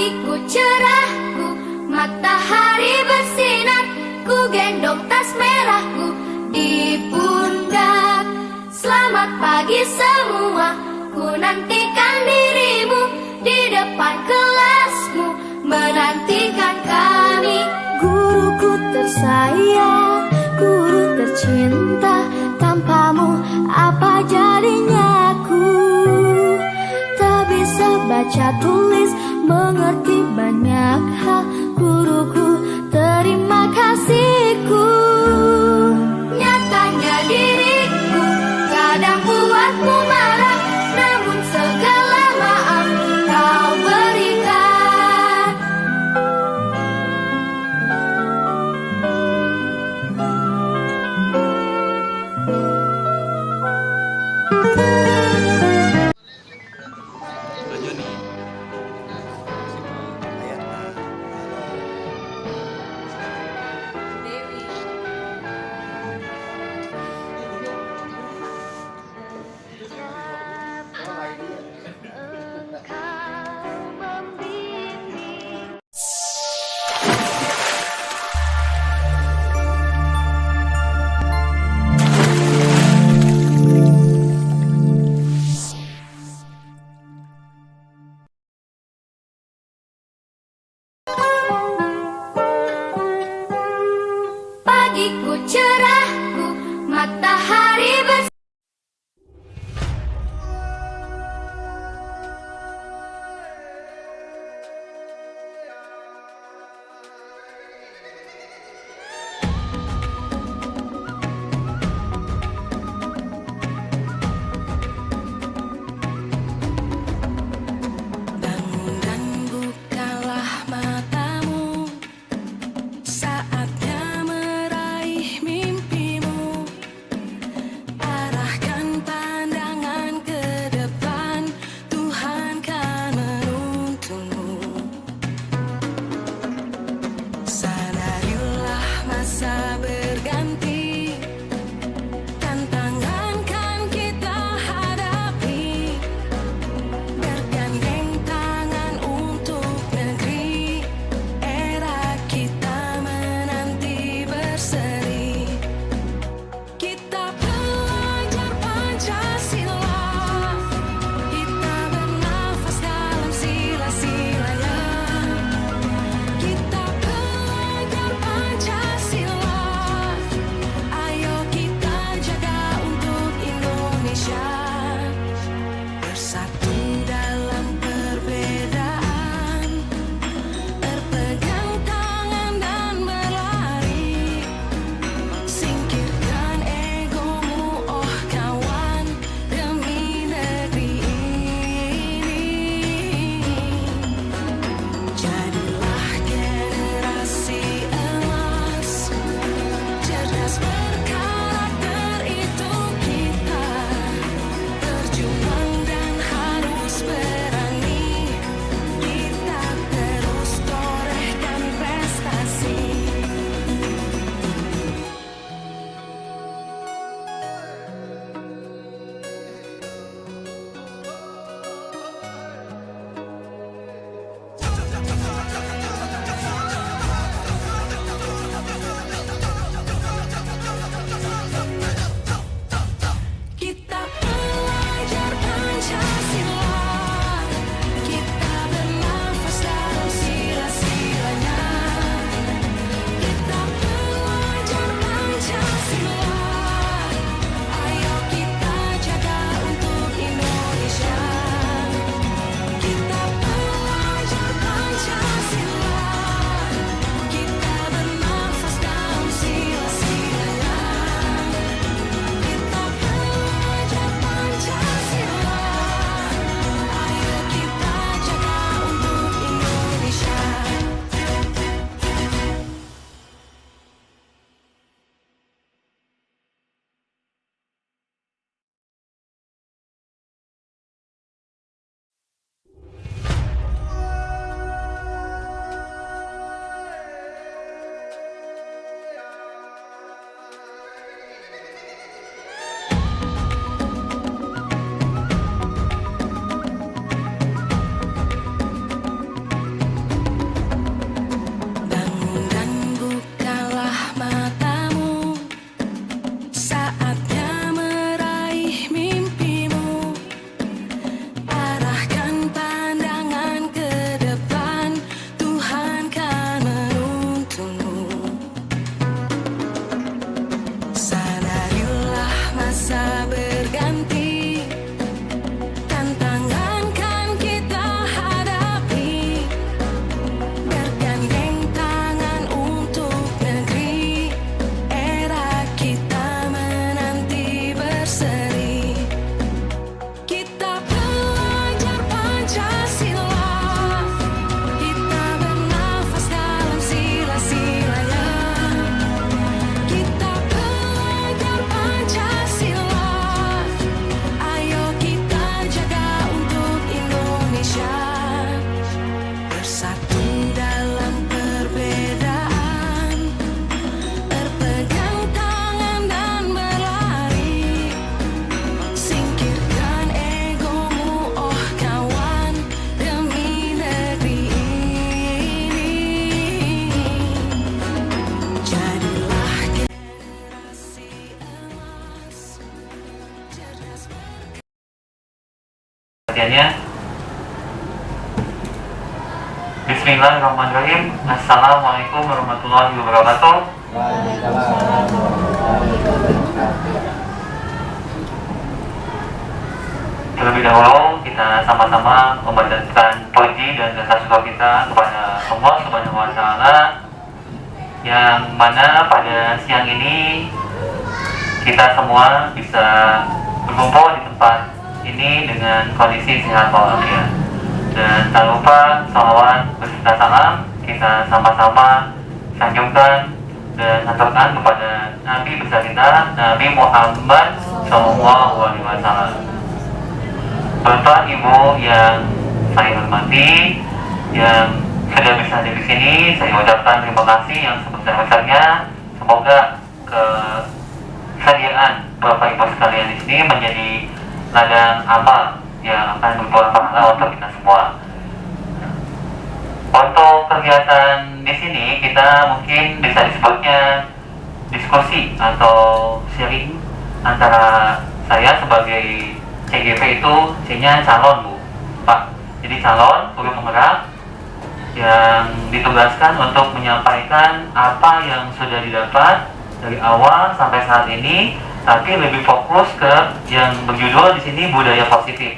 pagiku cerahku, matahari bersinar, ku gendong tas merahku di pundak. Selamat pagi semua, ku nantikan dirimu di depan kelasmu, menantikan kami. Guruku tersayang, guru tercinta, tanpamu apa jadinya aku? Tak bisa baca tulis, mengerti banyak hal. Guruku, terima kasihku. Nyatanya diriku kadang buatmu marah, namun segala maaf kau berikan. perhatiannya. Bismillahirrahmanirrahim. Assalamualaikum warahmatullahi wabarakatuh. Terlebih dahulu kita sama-sama membacakan puji dan rasa syukur kita kepada Allah Subhanahu wa Ta'ala, yang mana pada siang ini kita semua bisa berkumpul di tempat ini dengan kondisi sehat walafiat. Dan tak lupa salawat beserta salam kita sama-sama sanjungkan dan aturkan kepada Nabi besar kita, Nabi Muhammad SAW. Bapak Ibu yang saya hormati, yang sudah bisa hadir di sini, saya ucapkan terima kasih yang sebesar-besarnya. Semoga kesediaan Bapak Ibu sekalian di sini menjadi ladang amal yang akan berbuah pahala untuk kita semua. Untuk kegiatan di sini kita mungkin bisa disebutnya diskusi atau sharing antara saya sebagai CGP, itu C-nya calon Bu, Pak. Jadi calon guru penggerak yang ditugaskan untuk menyampaikan apa yang sudah didapat dari awal sampai saat ini, tapi lebih fokus ke yang berjudul di sini budaya positif.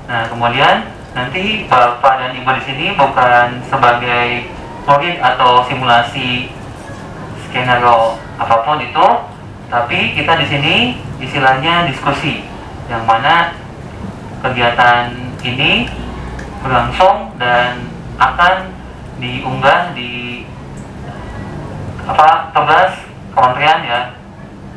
Nah, kemudian nanti Bapak dan Ibu di sini bukan sebagai murid atau simulasi skenario apapun itu, tapi kita di sini istilahnya diskusi, yang mana kegiatan ini berlangsung dan akan diunggah di tugas kementerian ya,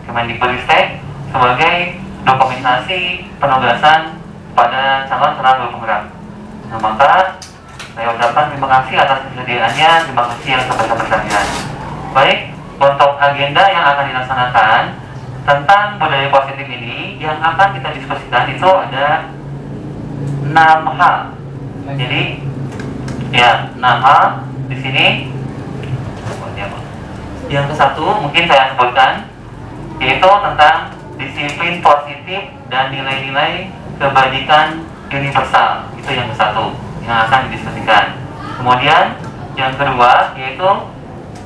Kemendikbudristek, sebagai dokumentasi penugasan pada calon guru penggerak. Nah, maka saya ucapkan terima kasih atas kesediaannya, terima kasih yang sebesar-besarnya. Baik, untuk agenda yang akan dilaksanakan tentang budaya positif ini, yang akan kita diskusikan itu ada 6 hal. Jadi ya 6 hal di sini. Yang ke satu mungkin saya sebutkan, yaitu tentang disiplin positif dan nilai-nilai kebajikan universal. Itu yang ke satu yang akan didiskusikan. Kemudian yang kedua yaitu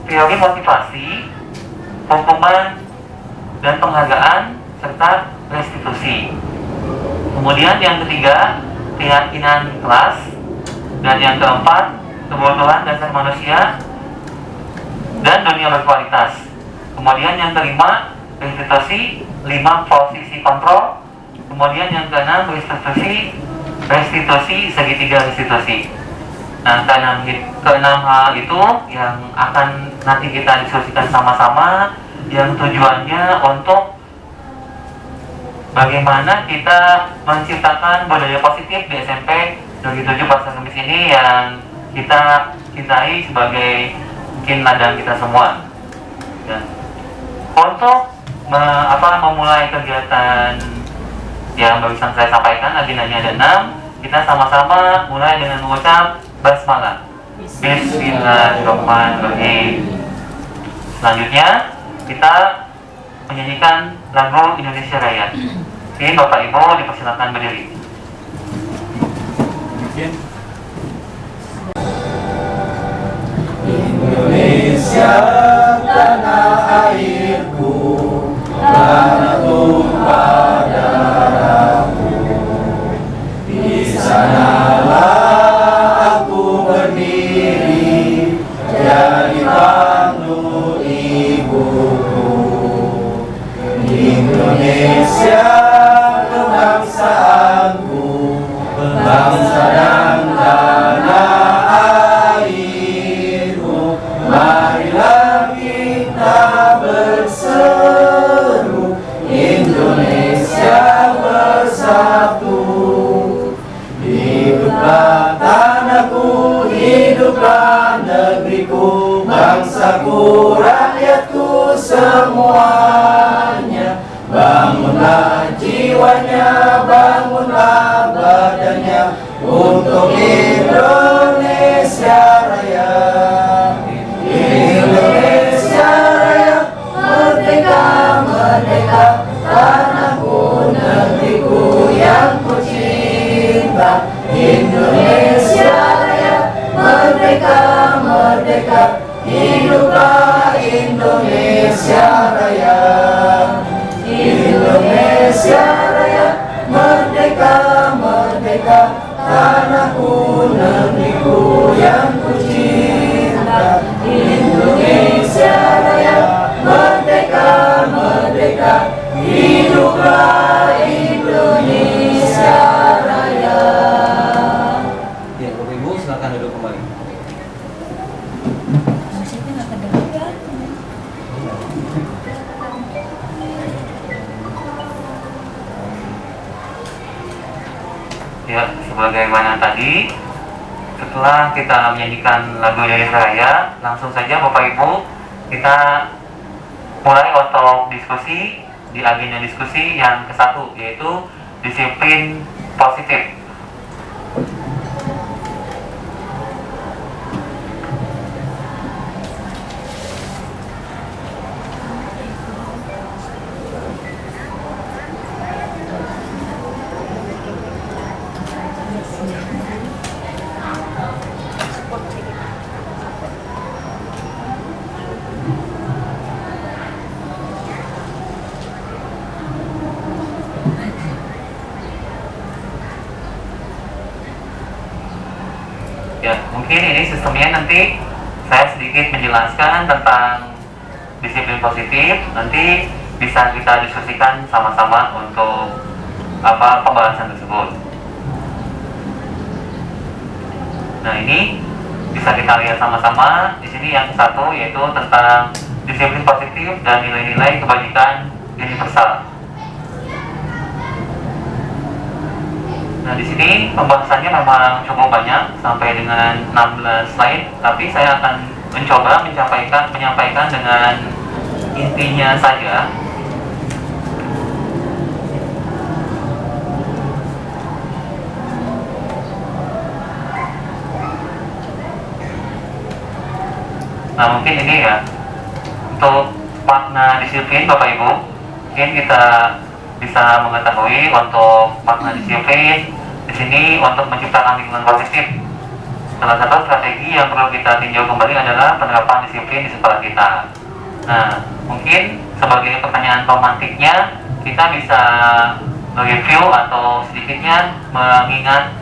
teori motivasi, hukuman dan penghargaan serta restitusi. Kemudian yang ketiga, keyakinan kelas. Dan yang keempat, kebutuhan dasar manusia dan dunia berkualitas. Kemudian yang kelima, restitusi, 5 posisi kontrol. Kemudian yang keenam, restitusi segitiga restitusi. Nah, keenam hal itu yang akan nanti kita diskusikan sama-sama, yang tujuannya untuk bagaimana kita menciptakan budaya positif di SMP Negeri 7 Pasar Kemis ini yang kita cintai sebagai mungkin ladang kita semua. Dan untuk memulai kegiatan yang barusan saya sampaikan, agendanya ada 6. Kita sama-sama mulai dengan mengucap basmalah. Bismillahirrahmanirrahim. Selanjutnya kita menyanyikan lagu Indonesia Raya. Ini Bapak Ibu dipersilakan berdiri. Indonesia tanah airku, tanah tumpah darahku. Di sanalah aku berdiri, jadi pandu ibuku. Indonesia kebangsaanku, bangsa dan tanah airku. Marilah kita berseru, Indonesia bersatu. Hiduplah tanahku, hiduplah negeriku, bangsaku, rakyatku semuanya. Bangunlah jiwanya, bangunlah badannya, untuk Indonesia Raya. Indonesia Raya, merdeka, merdeka, tanahku, negeriku yang ku cinta. cinta. Indonesia Raya merdeka, merdeka, hiduplah Indonesia Raya. Indonesia Raya merdeka, merdeka, tanahku, negeriku yang ku cinta. Indonesia Raya merdeka, merdeka, hiduplah Indonesia Raya. Ya, Bapak Ibu silakan duduk kembali. Ya, sebagaimana tadi, setelah kita menyanyikan lagu Indonesia Raya, langsung saja Bapak Ibu kita mulai untuk diskusi di agenda diskusi yang ke-1, yaitu disiplin positif. Ya, mungkin ini sistemnya nanti saya sedikit menjelaskan tentang disiplin positif. Nanti bisa kita diskusikan sama-sama untuk pembahasan tersebut. Nah, ini bisa kita lihat sama-sama. Di sini yang satu yaitu tentang disiplin positif dan nilai-nilai kebajikan universal. Nah, di sini pembahasannya memang cukup banyak sampai dengan 16 slide, tapi saya akan mencoba menyampaikan dengan intinya saja. Nah, mungkin ini ya untuk makna disiplin Bapak Ibu, mungkin kita bisa mengetahui untuk makna disiplin di sini untuk menciptakan lingkungan positif. Salah satu strategi yang perlu kita tinjau kembali adalah penerapan disiplin di sekolah kita. Nah, mungkin sebagai pertanyaan pemantiknya, kita bisa mereview atau sedikitnya mengingat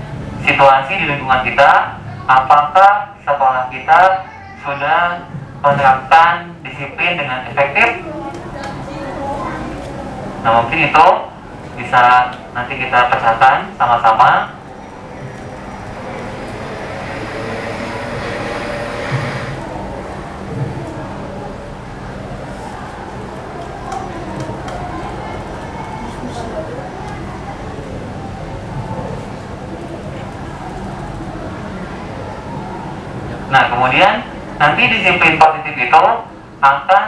situasi di lingkungan kita. Apakah sekolah kita sudah menerapkan disiplin dengan efektif? Nah, mungkin itu bisa nanti kita pecahkan sama-sama. Nah, kemudian nanti disiplin positif itu akan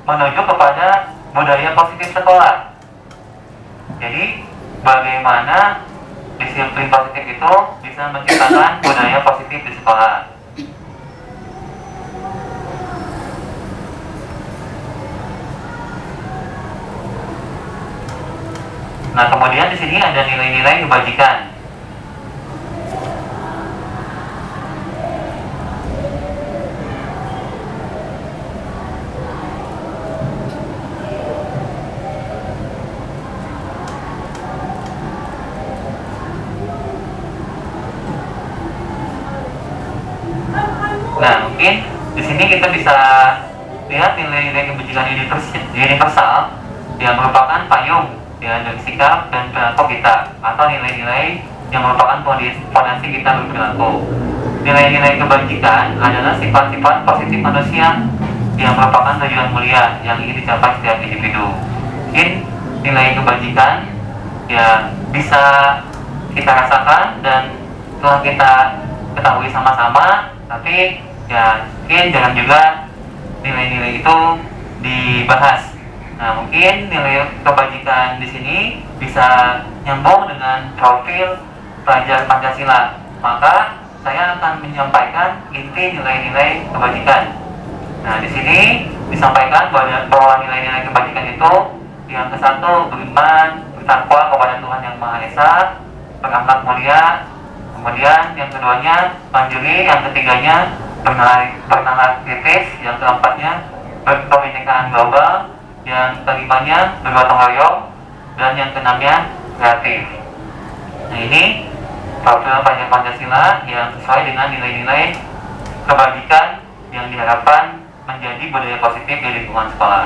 menuju kepada budaya positif sekolah. Jadi, bagaimana disiplin positif itu bisa menciptakan budaya positif di sekolah? Nah, kemudian di sini ada nilai-nilai kebajikan. Nah, mungkin di sini kita bisa lihat nilai-nilai kebajikan universal yang merupakan payung dari sikap dan perilaku kita, atau nilai-nilai yang merupakan fondasi kita berperilaku. Nilai-nilai kebajikan adalah sifat-sifat positif manusia yang merupakan tujuan mulia yang ingin dicapai setiap individu. Mungkin nilai kebajikan ya bisa kita rasakan dan telah kita ketahui sama-sama, tapi ya mungkin jangan juga nilai-nilai itu dibahas. Nah, mungkin nilai kebajikan di sini bisa nyambung dengan profil pelajar Pancasila. Maka saya akan menyampaikan inti nilai-nilai kebajikan. Nah, di sini disampaikan bahwa nilai-nilai kebajikan itu yang ke-1 beriman, bertakwa kepada Tuhan Yang Maha Esa. berakhlak mulia, kemudian yang keduanya mandiri, yang ketiganya bernalar kritis, yang keempatnya berkebinekaan global, yang kelimanya bergotong royong, dan yang keenamnya kreatif. Nah, ini profil pelajar Pancasila yang sesuai dengan nilai-nilai kebajikan yang diharapkan menjadi budaya positif di lingkungan sekolah.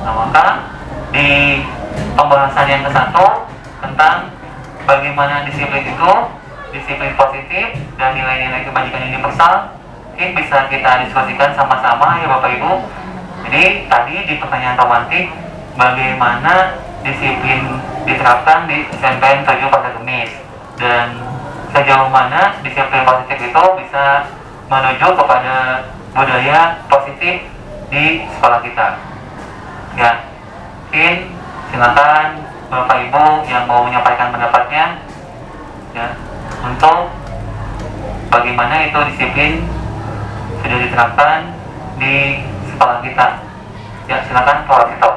Nah, maka di pembahasan yang ke-1 tentang bagaimana disiplin itu, disiplin positif dan nilai-nilai kebajikan yang universal, mungkin bisa kita diskusikan sama-sama ya Bapak Ibu. Jadi tadi di pertanyaan romantik, bagaimana disiplin diterapkan di SMPN 7 Pasar Kemis, dan sejauh mana disiplin positif itu bisa menuju kepada budaya positif di sekolah kita. Ya, mungkin silakan Bapak Ibu yang mau menyampaikan pendapatnya ya, untuk bagaimana itu disiplin sudah diterapkan di sekolah kita. Ya, silakan Pak Wasito.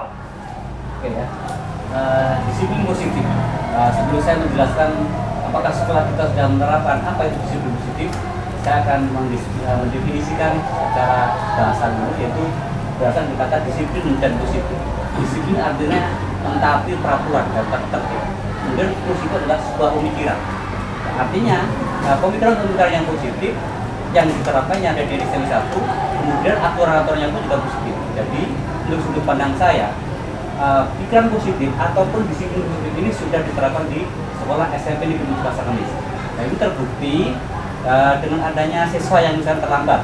Oke ya. Disiplin positif. Sebelum saya menjelaskan apakah sekolah kita sudah menerapkan apa itu disiplin positif, saya akan mendefinisikan secara bahasa dulu, yaitu berdasarkan kata disiplin dan positif. Disiplin artinya mentaati peraturan dan tertib. Kemudian positif adalah sebuah pemikiran. Artinya pemikiran-pemikiran yang positif yang diterapkannya ada di SMP 1, kemudian aturan-aturannya pun juga positif. Jadi menurut sudut pandang saya, pikiran positif ataupun disiplin positif ini sudah diterapkan di sekolah SMP Negeri 7 Pasar Kemis. Nah, itu terbukti dengan adanya siswa yang misalnya terlambat,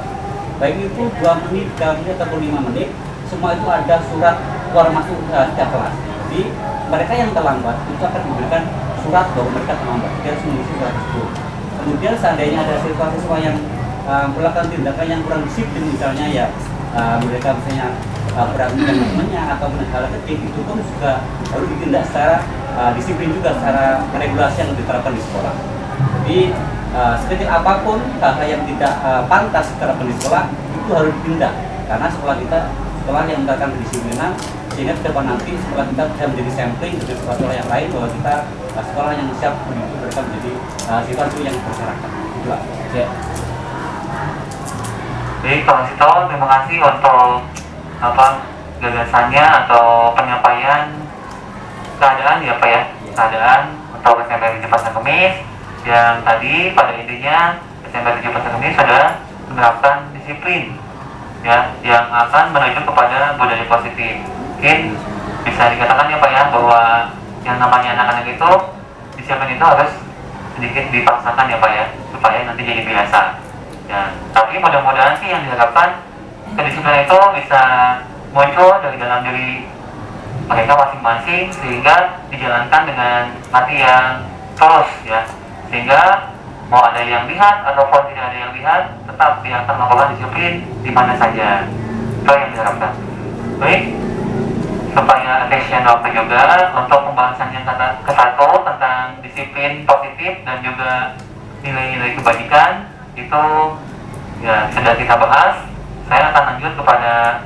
baik itu 2 menit, 3 menit ataupun 5 menit, semua itu ada surat keluar masuk setiap kelas. Jadi mereka yang terlambat itu akan diberikan surat bahwa mereka terlambat, dia harus mengisi surat tersebut. Kemudian seandainya ada siswa-siswa yang melakukan tindakan yang kurang disiplin, misalnya ya mereka misalnya berantem dengan temannya atau hal kecil, itu pun juga harus ditindak secara disiplin juga, secara regulasi yang diterapkan di sekolah. Jadi sekecil apapun hal yang tidak pantas diterapkan di sekolah itu harus ditindak, karena sekolah kita sekolah yang menerapkan kedisiplinan, sehingga ke depan nanti sekolah kita bisa menjadi sampling dari sekolah-sekolah yang lain bahwa kita sekolah yang siap untuk mereka menjadi siswa yang bersyarat. Itu ya. Baik, Pak Wasito, terima kasih untuk gagasannya atau penyampaian keadaan ya Pak ya, keadaan untuk SMP 7 Pasar Kemis yang tadi pada intinya SMP 7 Pasar Kemis sudah menerapkan disiplin ya, yang akan menuju kepada budaya positif. Mungkin bisa dikatakan ya Pak ya, bahwa yang namanya anak-anak itu disiplin itu harus sedikit dipaksakan ya Pak ya, supaya nanti jadi biasa ya. Tapi mudah-mudahan sih yang diharapkan kedisiplinan itu bisa muncul dari dalam diri mereka masing-masing, sehingga dijalankan dengan hati yang tulus ya, sehingga mau ada yang lihat ataupun tidak ada yang lihat, tetap dia akan melakukan disiplin di mana saja. Itu yang diharapkan. Baik, supaya efisien waktu juga untuk pembahasan yang ke-1 tentang disiplin positif dan juga nilai-nilai kebajikan itu ya sudah kita bahas. Saya akan lanjut kepada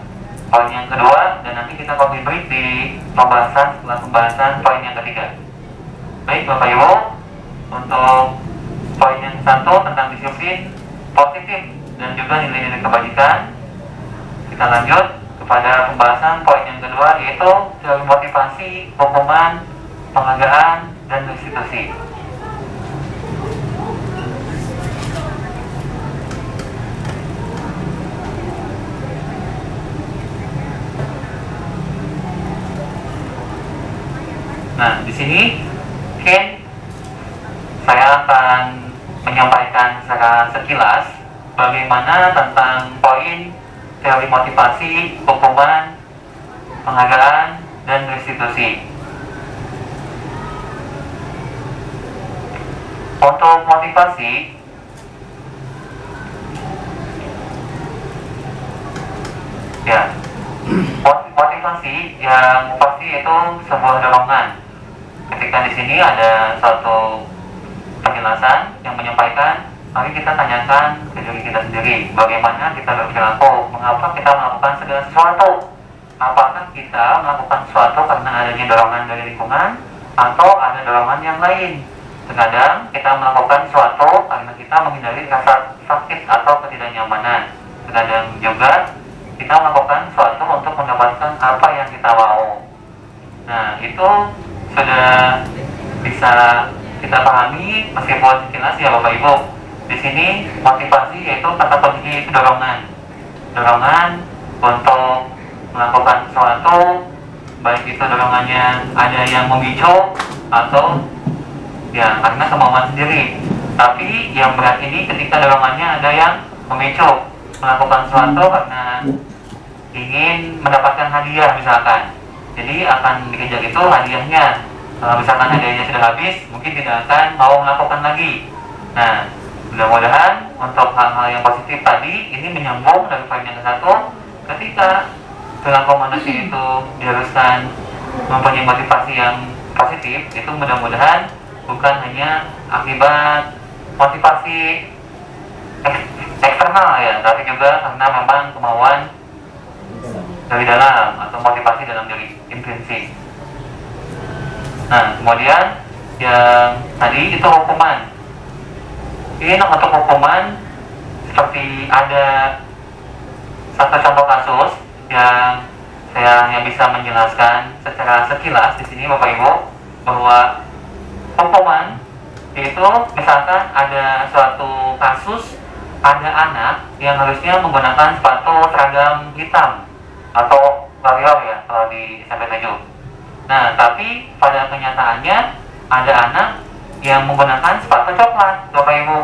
poin yang kedua, dan nanti kita copy break di pembahasan setelah pembahasan poin yang ketiga. Baik Bapak Ibu, untuk poin yang 1 tentang disiplin positif dan juga nilai-nilai kebajikan, kita lanjut kepada pembahasan poin yang kedua, yaitu teori motivasi, hukuman, penghargaan, dan restitusi. Nah, di sini mungkin saya akan menyampaikan secara sekilas bagaimana tentang poin teori motivasi, hukuman, penghargaan, dan restitusi. Untuk motivasi, ya, motivasi yang pasti itu sebuah dorongan. Ketika di sini ada suatu penjelasan yang menyampaikan mari kita tanyakan ke diri kita sendiri, bagaimana kita berperilaku, mengapa kita melakukan segala sesuatu. Apakah kita melakukan sesuatu karena adanya dorongan dari lingkungan atau ada dorongan yang lain? Terkadang kita melakukan sesuatu karena kita menghindari rasa sakit atau ketidaknyamanan. Terkadang juga kita melakukan sesuatu untuk mendapatkan apa yang kita mau. Nah, itu sudah bisa kita pahami meskipun sekilas ya Bapak Ibu. Di sini motivasi yaitu kata kuncinya itu dorongan. Dorongan untuk melakukan sesuatu, baik itu dorongannya ada yang memicu atau ya karena kemauan sendiri. Tapi yang berat ini ketika dorongannya ada yang memicu melakukan sesuatu karena ingin mendapatkan hadiah misalkan. Jadi akan dikejar itu hadiahnya. Kalau misalkan hadiahnya sudah habis, mungkin tidak akan mau melakukan lagi. Nah, mudah-mudahan untuk hal-hal yang positif tadi ini menyambung dari poin yang ke-1. Ketika perilaku manusia itu diharuskan mempunyai motivasi yang positif, itu mudah-mudahan bukan hanya akibat motivasi eksternal ya, tapi juga karena memang kemauan dari dalam atau motivasi dalam diri intrinsik. Nah, kemudian yang tadi itu hukuman. Ini untuk hukuman seperti ada satu contoh kasus yang saya hanya bisa menjelaskan secara sekilas di sini Bapak Ibu, bahwa hukuman itu misalkan ada suatu kasus ada anak yang harusnya menggunakan sepatu seragam hitam atau warrior ya kalau di SMP 7. Nah, tapi pada kenyataannya ada anak yang menggunakan sepatu coklat Bapak Ibu.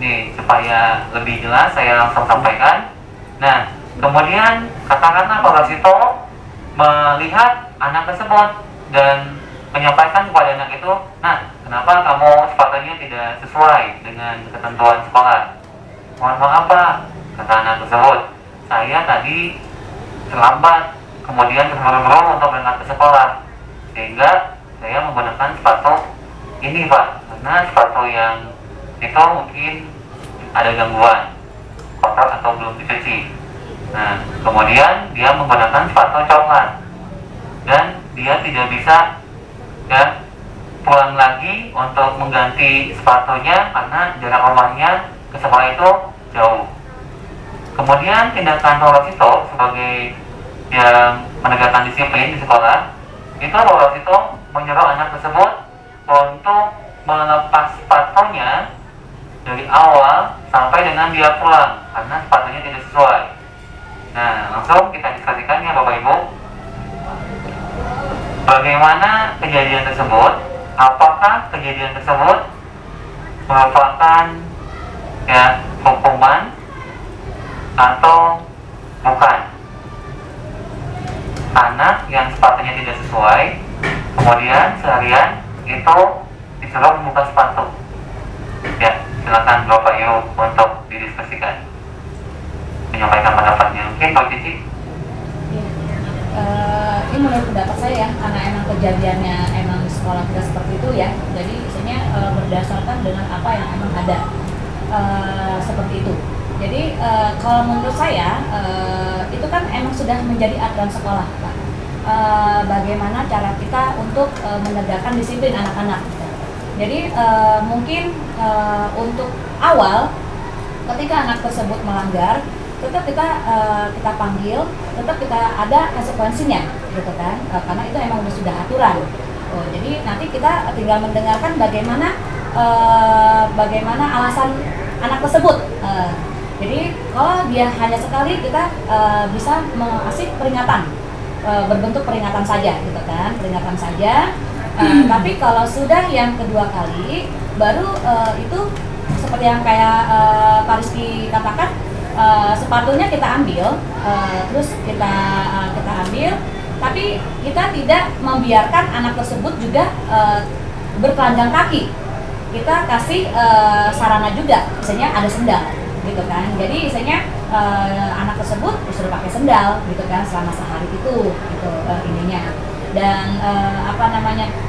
Nih, supaya lebih jelas saya langsung sampaikan. Nah, kemudian katakanlah Pak Warsito melihat anak tersebut dan menyampaikan kepada anak itu, nah, kenapa kamu sepatunya tidak sesuai dengan ketentuan sekolah? Mohon maaf Pak, kata anak tersebut, saya tadi terlambat, kemudian terburu-buru untuk berangkat ke sekolah, sehingga saya menggunakan sepatu ini Pak, karena sepatu yang itu mungkin ada gangguan, kotor atau belum dicuci. Nah, kemudian dia menggunakan sepatu coklat dan dia tidak bisa ya pulang lagi untuk mengganti sepatunya karena jarak rumahnya ke sekolah itu jauh. Kemudian tindakan Pak Warsito sebagai yang menegakkan disiplin di sekolah, itu Pak Warsito menyuruh anak tersebut untuk melepas sepatunya dari awal sampai dengan dia pulang karena sepatunya tidak sesuai. Nah, langsung kita diskusikan ya Bapak Ibu, bagaimana kejadian tersebut, apakah kejadian tersebut merupakan ya hukuman atau bukan. Anak yang sepatunya tidak sesuai kemudian seharian itu disuruh membuka sepatu. Ya, silakan Bapak Ibu untuk didiskusikan, menyampaikan pendapatnya. Mungkin Pak Cici. Ini menurut pendapat saya ya, karena emang kejadiannya emang di sekolah kita seperti itu ya, jadi misalnya berdasarkan dengan apa yang emang ada seperti itu. Jadi kalau menurut saya itu kan emang sudah menjadi aturan sekolah Pak. Bagaimana cara kita untuk menegakkan disiplin anak-anak. Jadi mungkin untuk awal ketika anak tersebut melanggar, tetap kita panggil, tetap kita ada konsekuensinya, gitu kan? Karena itu emang sudah aturan. Jadi nanti kita tinggal mendengarkan bagaimana alasan anak tersebut. Jadi kalau dia hanya sekali, kita bisa mengasih peringatan, berbentuk peringatan saja, gitu kan? Peringatan saja. Tapi kalau sudah yang kedua kali, baru itu seperti yang kayak Pak Rizky katakan. Sepatunya kita ambil, terus kita ambil, tapi kita tidak membiarkan anak tersebut juga bertelanjang kaki. Kita kasih sarana juga, misalnya ada sendal, gitu kan. Jadi misalnya anak tersebut disuruh pakai sendal, gitu kan, selama sehari itu, gitu ininya. Dan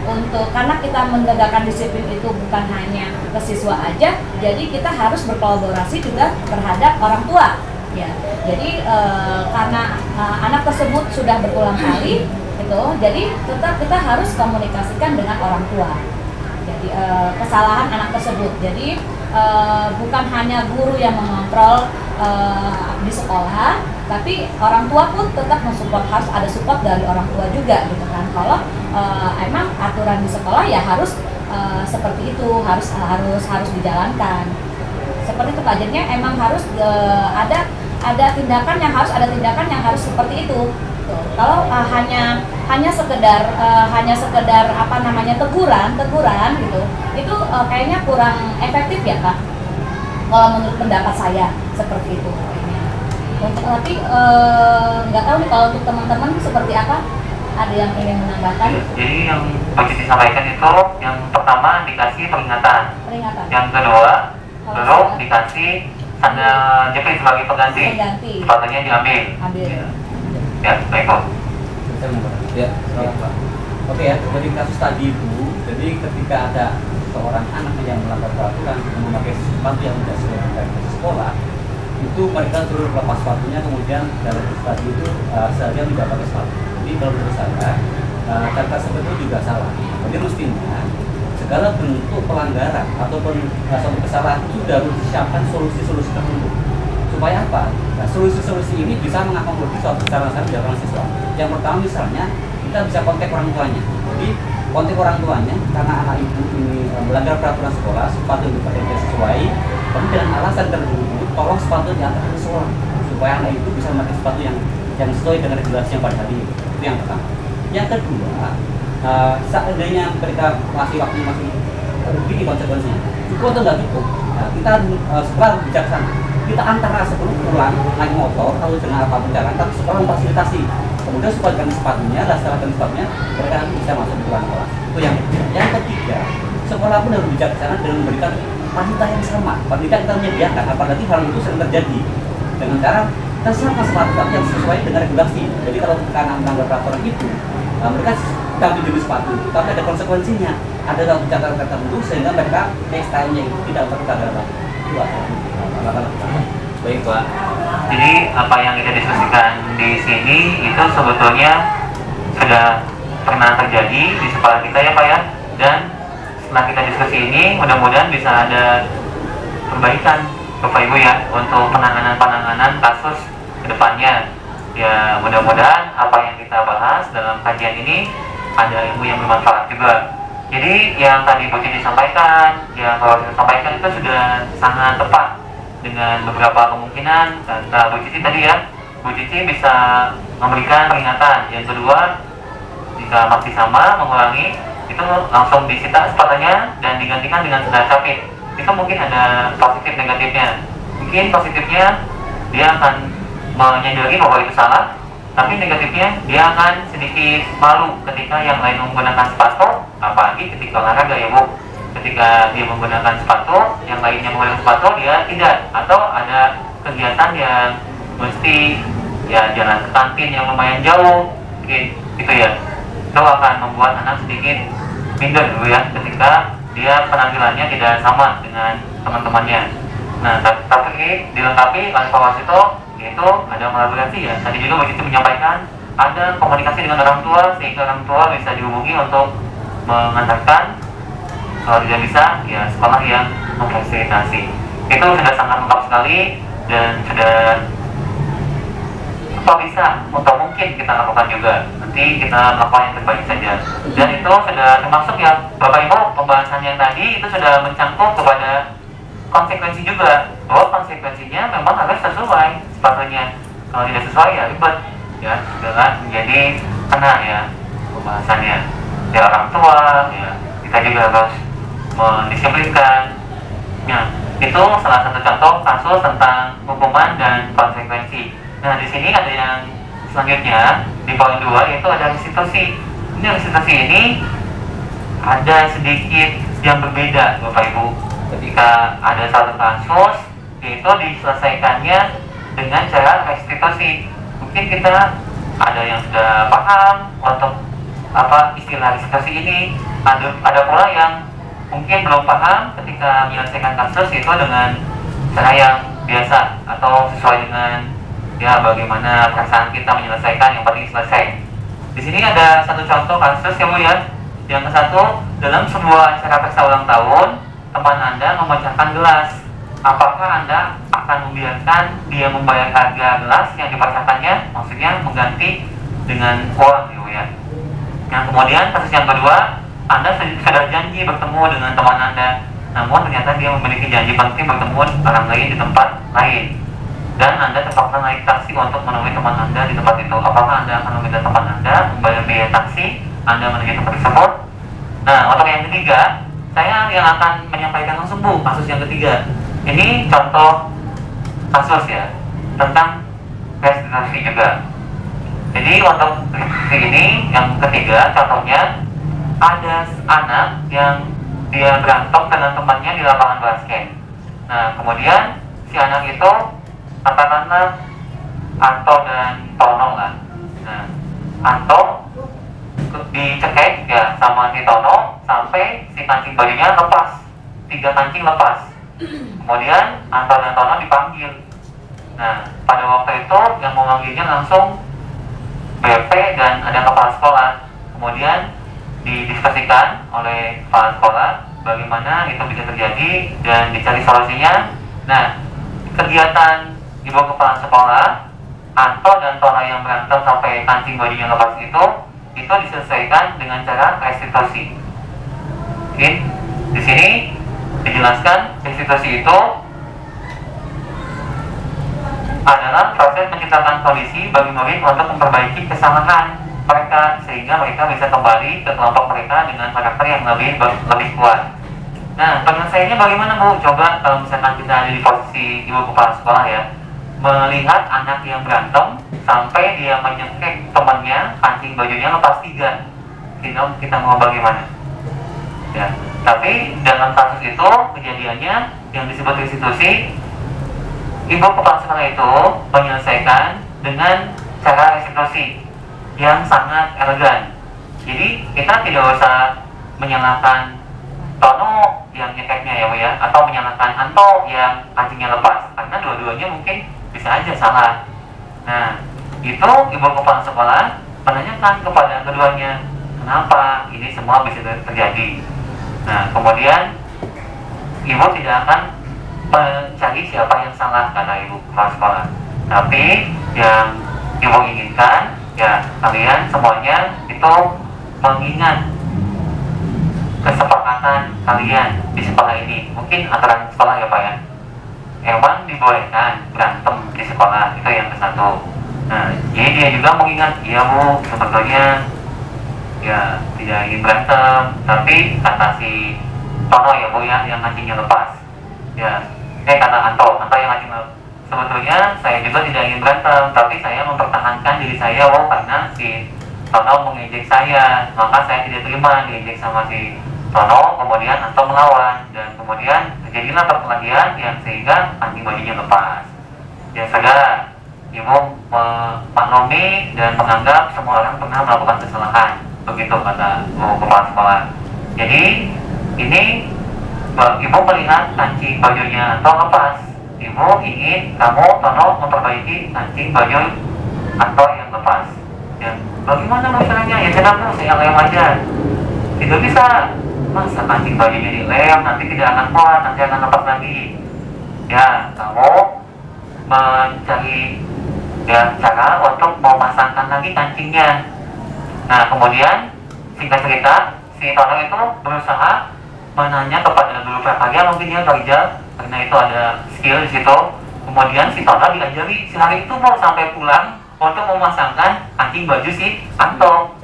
untuk karena kita menegakkan disiplin itu bukan hanya ke siswa aja, jadi kita harus berkolaborasi juga terhadap orang tua. Ya, jadi karena anak tersebut sudah berulang kali, gitu, jadi tetap kita harus komunikasikan dengan orang tua. Jadi kesalahan anak tersebut. Jadi bukan hanya guru yang mengontrol di sekolah, tapi orang tua pun tetap mensupport, harus ada support dari orang tua juga, gitu kan. Kalau emang aturan di sekolah ya harus seperti itu, harus dijalankan. Seperti itu Pak, jadinya emang harus ada tindakan yang harus seperti itu. Tuh. Kalau hanya sekedar teguran gitu, itu kayaknya kurang efektif ya Kak. Kalau menurut pendapat saya seperti itu. Untuk nanti nggak tahu nih kalau untuk teman-teman seperti apa, ada yang ingin menambahkan? Jadi yang Pak Cici sampaikan itu yang pertama dikasih peringatan. Yang kedua baru dikasih sandal jepit sebagai pengganti. Sepatunya diambil. Ya, baik Pak. Ya, Pak. Oke ya, dari kasus tadi itu, jadi ketika ada seorang anak yang melanggar peraturan memakai sepatu yang tidak sesuai dengan sekolah, itu mereka suruh lepas sepatunya, kemudian dalam tadi itu seharusnya tidak pakai sepatu. Jadi kalau menurut saya kata seperti itu juga salah. Jadi mestinya segala bentuk pelanggaran ataupun suatu kesalahan itu sudah harus disiapkan solusi-solusi tertentu. Supaya apa? Nah, solusi-solusi ini bisa mengakomodir suatu kesalahan dari orang siswa. Yang pertama misalnya kita bisa kontak orang tuanya. Jadi kontak orang tuanya karena anak ibu ini melanggar peraturan sekolah, sepatu yang dipakai tidak sesuai, tapi dengan alasan tertentu, tolong sepatu diantar ke sekolah supaya anak itu bisa memakai sepatu yang sesuai dengan regulasi yang pada hari itu. Itu yang pertama. Yang kedua, seandainya mereka masih begini konsekuensinya, cukup atau nggak cukup? Nah, kita setelah bijaksana, kita antara sebelum pulang naik motor atau dengan apapun jalan, tapi sekolah memfasilitasi. Kemudian supaya ganti sepatunya, setelah ganti sepatunya, mereka nanti bisa masuk ke ruang kelas. Itu yang ketiga. Yang ketiga, sekolah pun harus bijaksana dengan memberikan fasilitas yang sama. Fasilitas kita menyediakan, apalagi hal itu sering terjadi dengan cara tersiapkan sepatu yang sesuai dengan regulasi. Jadi kalau karena melanggar peraturan itu, mereka ganti jenis sepatu, tapi ada konsekuensinya. Ada dalam catatan tertentu sehingga mereka next time-nya itu tidak terkadang lagi. Itu Baik Pak. Jadi apa yang kita diskusikan di sini itu sebetulnya sudah pernah terjadi di sekolah kita ya Pak ya. Dan setelah kita diskusi ini mudah-mudahan bisa ada perbaikan Bapak Ibu ya untuk penanganan kasus kedepannya. Ya mudah-mudahan apa yang kita bahas dalam kajian ini ada ilmu yang bermanfaat juga. Jadi yang tadi Bu Cici sampaikan, yang kalau saya sampaikan itu sudah sangat tepat dengan beberapa kemungkinan. Kata Bu Cici tadi ya, Bu Cici bisa memberikan peringatan. Yang kedua, jika masih sama mengulangi, itu langsung disita sepatunya dan digantikan dengan sandal capit. Itu mungkin ada positif negatifnya. Mungkin positifnya dia akan menyadari bahwa itu salah, tapi negatifnya dia akan sedikit malu ketika yang lain menggunakan sepatu, apalagi ketika olahraga ya Bu. Ketika dia menggunakan sepatu, yang lainnya menggunakan sepatu, dia tidak. Atau ada kegiatan yang mesti ya jalan ke kantin yang lumayan jauh, mungkin gitu ya. Itu akan membuat anak sedikit minder dulu ya, ketika dia penampilannya tidak sama dengan teman-temannya. Nah, tapi dilengkapi oleh Pak Wasito, yaitu ada kolaborasi ya. Tadi juga Bu Cici menyampaikan ada komunikasi dengan orang tua sehingga orang tua bisa dihubungi untuk mengantarkan. Kalau tidak bisa, ya sekolah yang memfasilitasi. Itu sudah sangat lengkap sekali dan sudah apa bisa atau mungkin kita lakukan juga. Nanti kita melakukan yang terbaik saja. Dan itu sudah termasuk ya Bapak Ibu, pembahasan yang tadi itu sudah mencangkup kepada konsekuensi juga, bahwa konsekuensinya memang harus sesuai sepatunya. Kalau tidak sesuai ya ribet ya, segala menjadi kena ya pembahasannya. Ya orang tua ya kita juga harus mendisiplinkan. Ya, itu salah satu contoh kasus tentang hukuman dan konsekuensi. Nah, di sini ada yang selanjutnya di poin 2 yaitu ada restitusi. Ini restitusi ini ada sedikit yang berbeda Bapak Ibu. Ketika ada satu kasus yaitu diselesaikannya dengan cara restitusi. Mungkin kita ada yang sudah paham untuk istilah restitusi ini. Ada pula yang mungkin belum paham ketika menyelesaikan kasus itu dengan cara yang biasa atau sesuai dengan ya bagaimana perasaan kita menyelesaikan, yang penting selesai. Di sini ada satu contoh kasus ya Bu ya. Yang ke satu, dalam sebuah acara pesta ulang tahun, teman Anda memecahkan gelas. Apakah Anda akan membiarkan dia membayar harga gelas yang dipecahkannya, maksudnya mengganti dengan uang ya Bu ya. Yang kemudian kasus yang kedua, Anda sudah janji bertemu dengan teman Anda, namun ternyata dia memiliki janji penting bertemu orang lain di tempat lain, dan Anda terpaksa naik taksi untuk menemui teman Anda di tempat itu. Apakah Anda akan meminta teman Anda membayar biaya taksi Anda menuju tempat tersebut? Nah, untuk yang ketiga, saya yang akan menyampaikan langsung Bu, kasus yang ketiga. Ini contoh kasus ya, tentang restitusi juga. Jadi untuk restitusi ini, yang ketiga, contohnya ada anak yang dia berantem dengan temannya di lapangan basket. Nah, kemudian si anak itu katakanlah Anto dan Tono lah. Nah, Anto dicekek ya sama si Tono sampai si kancing bajunya lepas, 3 kancing lepas. Kemudian Anto dan Tono dipanggil. Nah, pada waktu itu yang memanggilnya langsung BP dan ada kepala sekolah. Kemudian didiskusikan oleh kepala sekolah bagaimana itu bisa terjadi dan dicari solusinya. Nah, kegiatan ibu kepala sekolah, Anto dan Tono yang berantem sampai kancing bajunya lepas itu diselesaikan dengan cara restitusi. Oke, di sini dijelaskan restitusi itu adalah proses menciptakan kondisi bagi murid untuk memperbaiki kesalahan mereka sehingga mereka bisa kembali ke kelompok mereka dengan karakter yang lebih kuat. Nah, penyelesaiannya bagaimana Bu? Coba kalau misalkan kita ada di posisi ibu kepala sekolah ya, melihat anak yang berantem sampai dia menyekek temannya, kancing bajunya lepas 3. Kita mau bagaimana? Ya, tapi dalam kasus itu kejadiannya yang disebut restitusi, ibu kepala sekolah itu menyelesaikan dengan cara restitusi yang sangat elegan. Jadi kita tidak usah menyalahkan Tono yang nyekeknya ya Bu ya, atau menyalahkan Anto yang kancingnya lepas, karena dua-duanya mungkin bisa aja salah. Nah, itu ibu kepala sekolah menanyakan kepada keduanya, kenapa ini semua bisa terjadi. Nah, kemudian ibu tidak akan mencari siapa yang salah kata ibu kepala sekolah, tapi yang ibu inginkan ya kalian semuanya itu mengingat kesepakatan kalian di sekolah ini. Mungkin aturan sekolah ya Pak ya, emang dibolehkan berantem di sekolah, itu yang ke-1. Nah, jadi dia juga mengingat, iya Bu, sebetulnya ya tidak ingin berantem, tapi kata si Tono ya Bu ya, yang kancingnya lepas ya, kata Anto yang kancing lepas, sebetulnya saya juga tidak ingin berantem, tapi saya mempertahankan diri saya Bu, karena si Tono mengejek saya, maka saya tidak terima diejek sama si Tono. Kemudian Anto melawan, dan kemudian terjadilah perkelahian yang sehingga kancing bajunya lepas. Ya saudara, ibu memaklumi dan menganggap semua orang pernah melakukan kesalahan, begitu kata ibu kepala sekolah. Jadi ini ibu melihat kancing bajunya Anto lepas, ibu ingin kamu Tono memperbaiki kancing baju Anto yang lepas. Ya, bagaimana masalahnya? Ya kenapa saya lem aja? Tidak bisa, masa kancing bajunya dilem nanti tidak akan kuat, nanti akan lepas lagi. Ya, kamu mencari ya cara untuk memasangkan lagi kancingnya. Nah, kemudian singkat cerita, si Tono itu berusaha menanya kepada guru prakarya, mungkin dia kerja karena itu ada skill di situ. Kemudian si Tono diajari sehari itu mau sampai pulang untuk memasangkan kancing baju si Anto.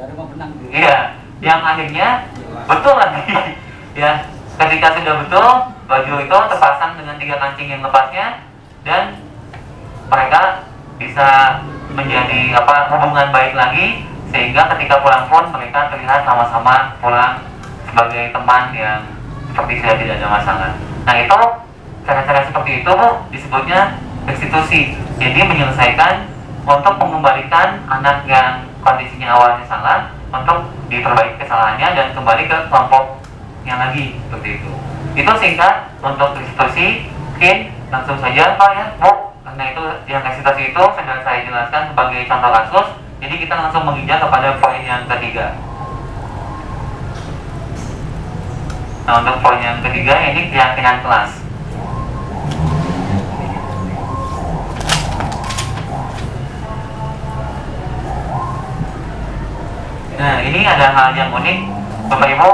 Iya, yang akhirnya betul lagi. Ya, ketika sudah betul, baju itu terpasang dengan 3 kancing yang lepasnya, dan mereka bisa menjadi hubungan baik lagi, sehingga ketika pulang pun mereka terlihat sama-sama pulang sebagai teman yang seperti sudah tidak ada masalah. Nah, itu cara-cara seperti itu Bu disebutnya restitusi. Jadi menyelesaikan untuk mengembalikan anak yang kondisinya awalnya salah untuk diperbaiki kesalahannya dan kembali ke kelompoknya lagi, seperti itu. Itu singkat untuk restitusi. Mungkin langsung saja Pak ya, Bu, karena itu yang restitusi itu sudah saya jelaskan sebagai contoh kasus. Jadi kita langsung menginjak kepada poin yang ketiga. Nah, untuk poin yang ketiga ini keyakinan kelas. Nah, ini ada hal yang unik, Bapak Ibu.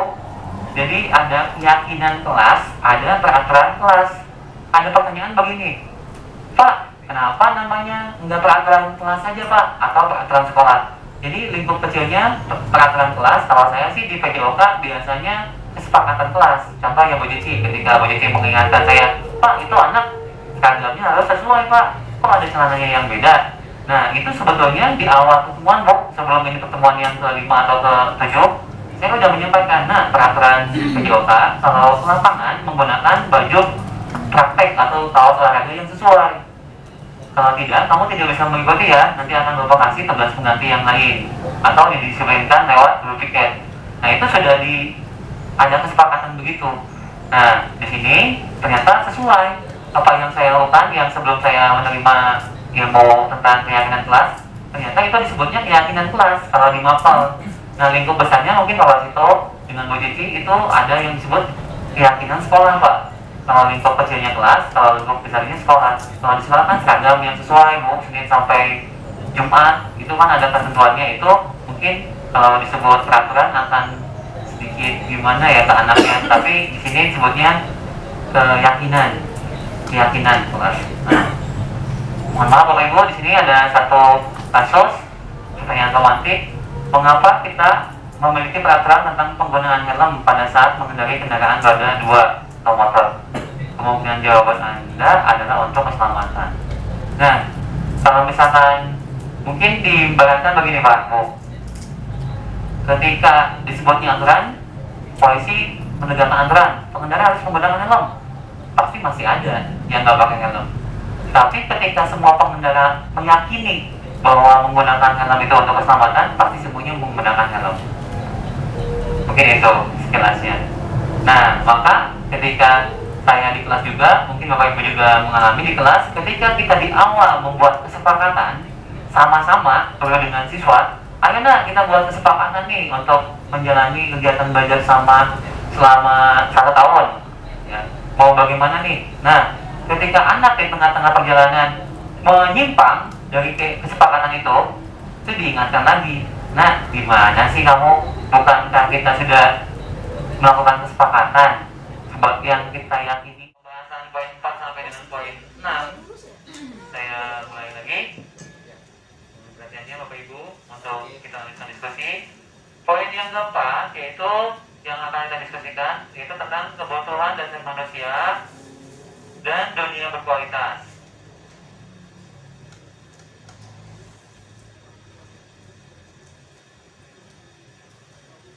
Jadi ada keyakinan kelas, ada peraturan kelas. Ada pertanyaan begini, Pak, kenapa namanya nggak peraturan kelas saja Pak, atau peraturan sekolah? Jadi lingkup kecilnya peraturan kelas, kalau saya sih di PJOK biasanya kesepakatan kelas. Contoh ya Bu Cici, ketika Bu Cici mengingatkan saya, Pak itu anak seragamnya harus sesuai Pak, kok ada celananya yang beda? Nah itu sebetulnya di awal pertemuan Bu, sebelum ini pertemuan yang ke-5 atau ke-7, saya sudah menyampaikan, nah peraturan PJOK kalau ke lapangan menggunakan baju praktek atau kaos olahraga yang sesuai. Kalau tidak, kamu tidak bisa mengikuti ya, nanti akan Bapak kasih tugas pengganti yang lain atau didisiplinkan lewat blue ticket. Nah itu sudah ada kesepakatan begitu. Nah di sini ternyata sesuai apa yang saya lakukan, yang sebelum saya menerima ilmu tentang keyakinan kelas, ternyata itu disebutnya keyakinan kelas kalau di MAPAL. Nah lingkup besarnya mungkin kalau situ dengan Bu Cici itu ada yang disebut keyakinan sekolah Pak. Kalau lingkup kecilnya kelas, kalau lingkup besarnya sekolah. Kalau di sekolah kan seragam yang sesuai Bu, Senin sampai Jumat itu kan ada ketentuannya. Itu mungkin kalau disebut peraturan akan sedikit gimana ya ke anaknya, tapi di sini disebutnya keyakinan kelas. Nah, mohon maaf Bapak Ibu, di sini ada satu kasus pertanyaan romantik. Mengapa kita memiliki peraturan tentang penggunaan helm pada saat mengendarai kendaraan roda 2 atau motor? Kemungkinan jawaban Anda adalah untuk keselamatan. Nah, kalau misalkan mungkin diibaratkan begini Pak Bu, ketika disebutnya aturan, polisi menegakkan aturan, pengendara harus menggunakan helm, pasti masih ada yang nggak pakai helm. Tapi ketika semua pengendara meyakini bahwa menggunakan helm itu untuk keselamatan, pasti semuanya menggunakan helm. Mungkin itu sekilasnya. Nah, maka ketika saya di kelas juga, mungkin Bapak Ibu juga mengalami di kelas, ketika kita di awal membuat kesepakatan sama-sama dengan siswa, ayo nah kita buat kesepakatan nih untuk menjalani kegiatan belajar sama selama 1 tahun ya. Mau bagaimana nih? Nah, ketika anak di tengah-tengah perjalanan menyimpang dari kesepakatan itu diingatkan lagi. Nah, gimana sih kamu? Bukankah kita sudah melakukan kesepakatan seperti yang kita yakini? Pembahasan poin 4 sampai dengan poin 6. Saya mulai lagi. Perhatiannya Bapak Ibu untuk kita lanjutkan diskusi. Poin yang keempat yaitu yang akan kita diskusikan yaitu tentang kebutuhan dasar manusia dan dunia berkualitas.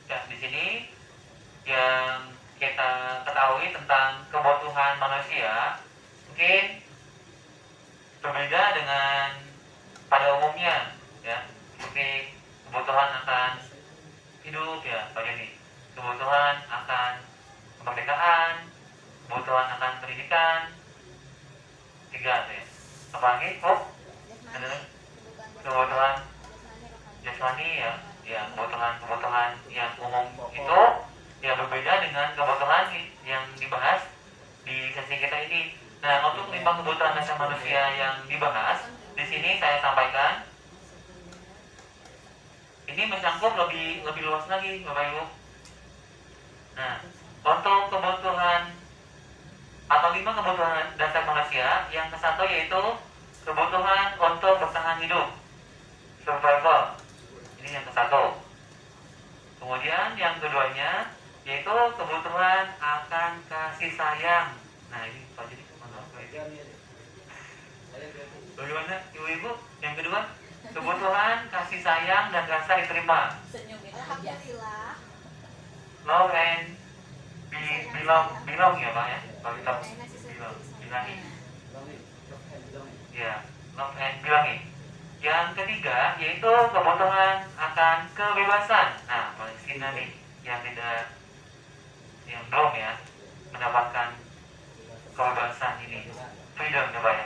Ya, di sini yang kita ketahui tentang kebutuhan manusia mungkin berbeda dengan pada umumnya ya, seperti kebutuhan akan hidup ya Pak Joni, kebutuhan akan kemerdekaan, kebutuhan akan pendidikan, 3 ya. Apalagi ada kebutuhan jasmani ya, kebutuhan yang umum itu ya berbeda dengan kebutuhan yang dibahas di sesi kita ini. Nah, untuk 5 kebutuhan dasar manusia yang dibahas di sini saya sampaikan ini mencangkup lebih luas lagi Bapak Ibu. Nah, untuk kebutuhan atau 5 kebutuhan dasar manusia, yang ke-1 yaitu kebutuhan untuk bertahan hidup, survival. Ini yang ke-1. Kemudian yang keduanya yaitu kebutuhan akan kasih sayang. Nah ini Pak jadi bagaimana Ibu-ibu? Yang kedua kebutuhan kasih sayang dan rasa diterima. Alhamdulillah. Love and belong ya Pak ya. Kalau kita bilangin. Ya, love and belonging. Yang ketiga yaitu kebutuhan akan kebebasan. Nah Cina nih yang belum ya mendapatkan kebebasan ini, freedom coba ya.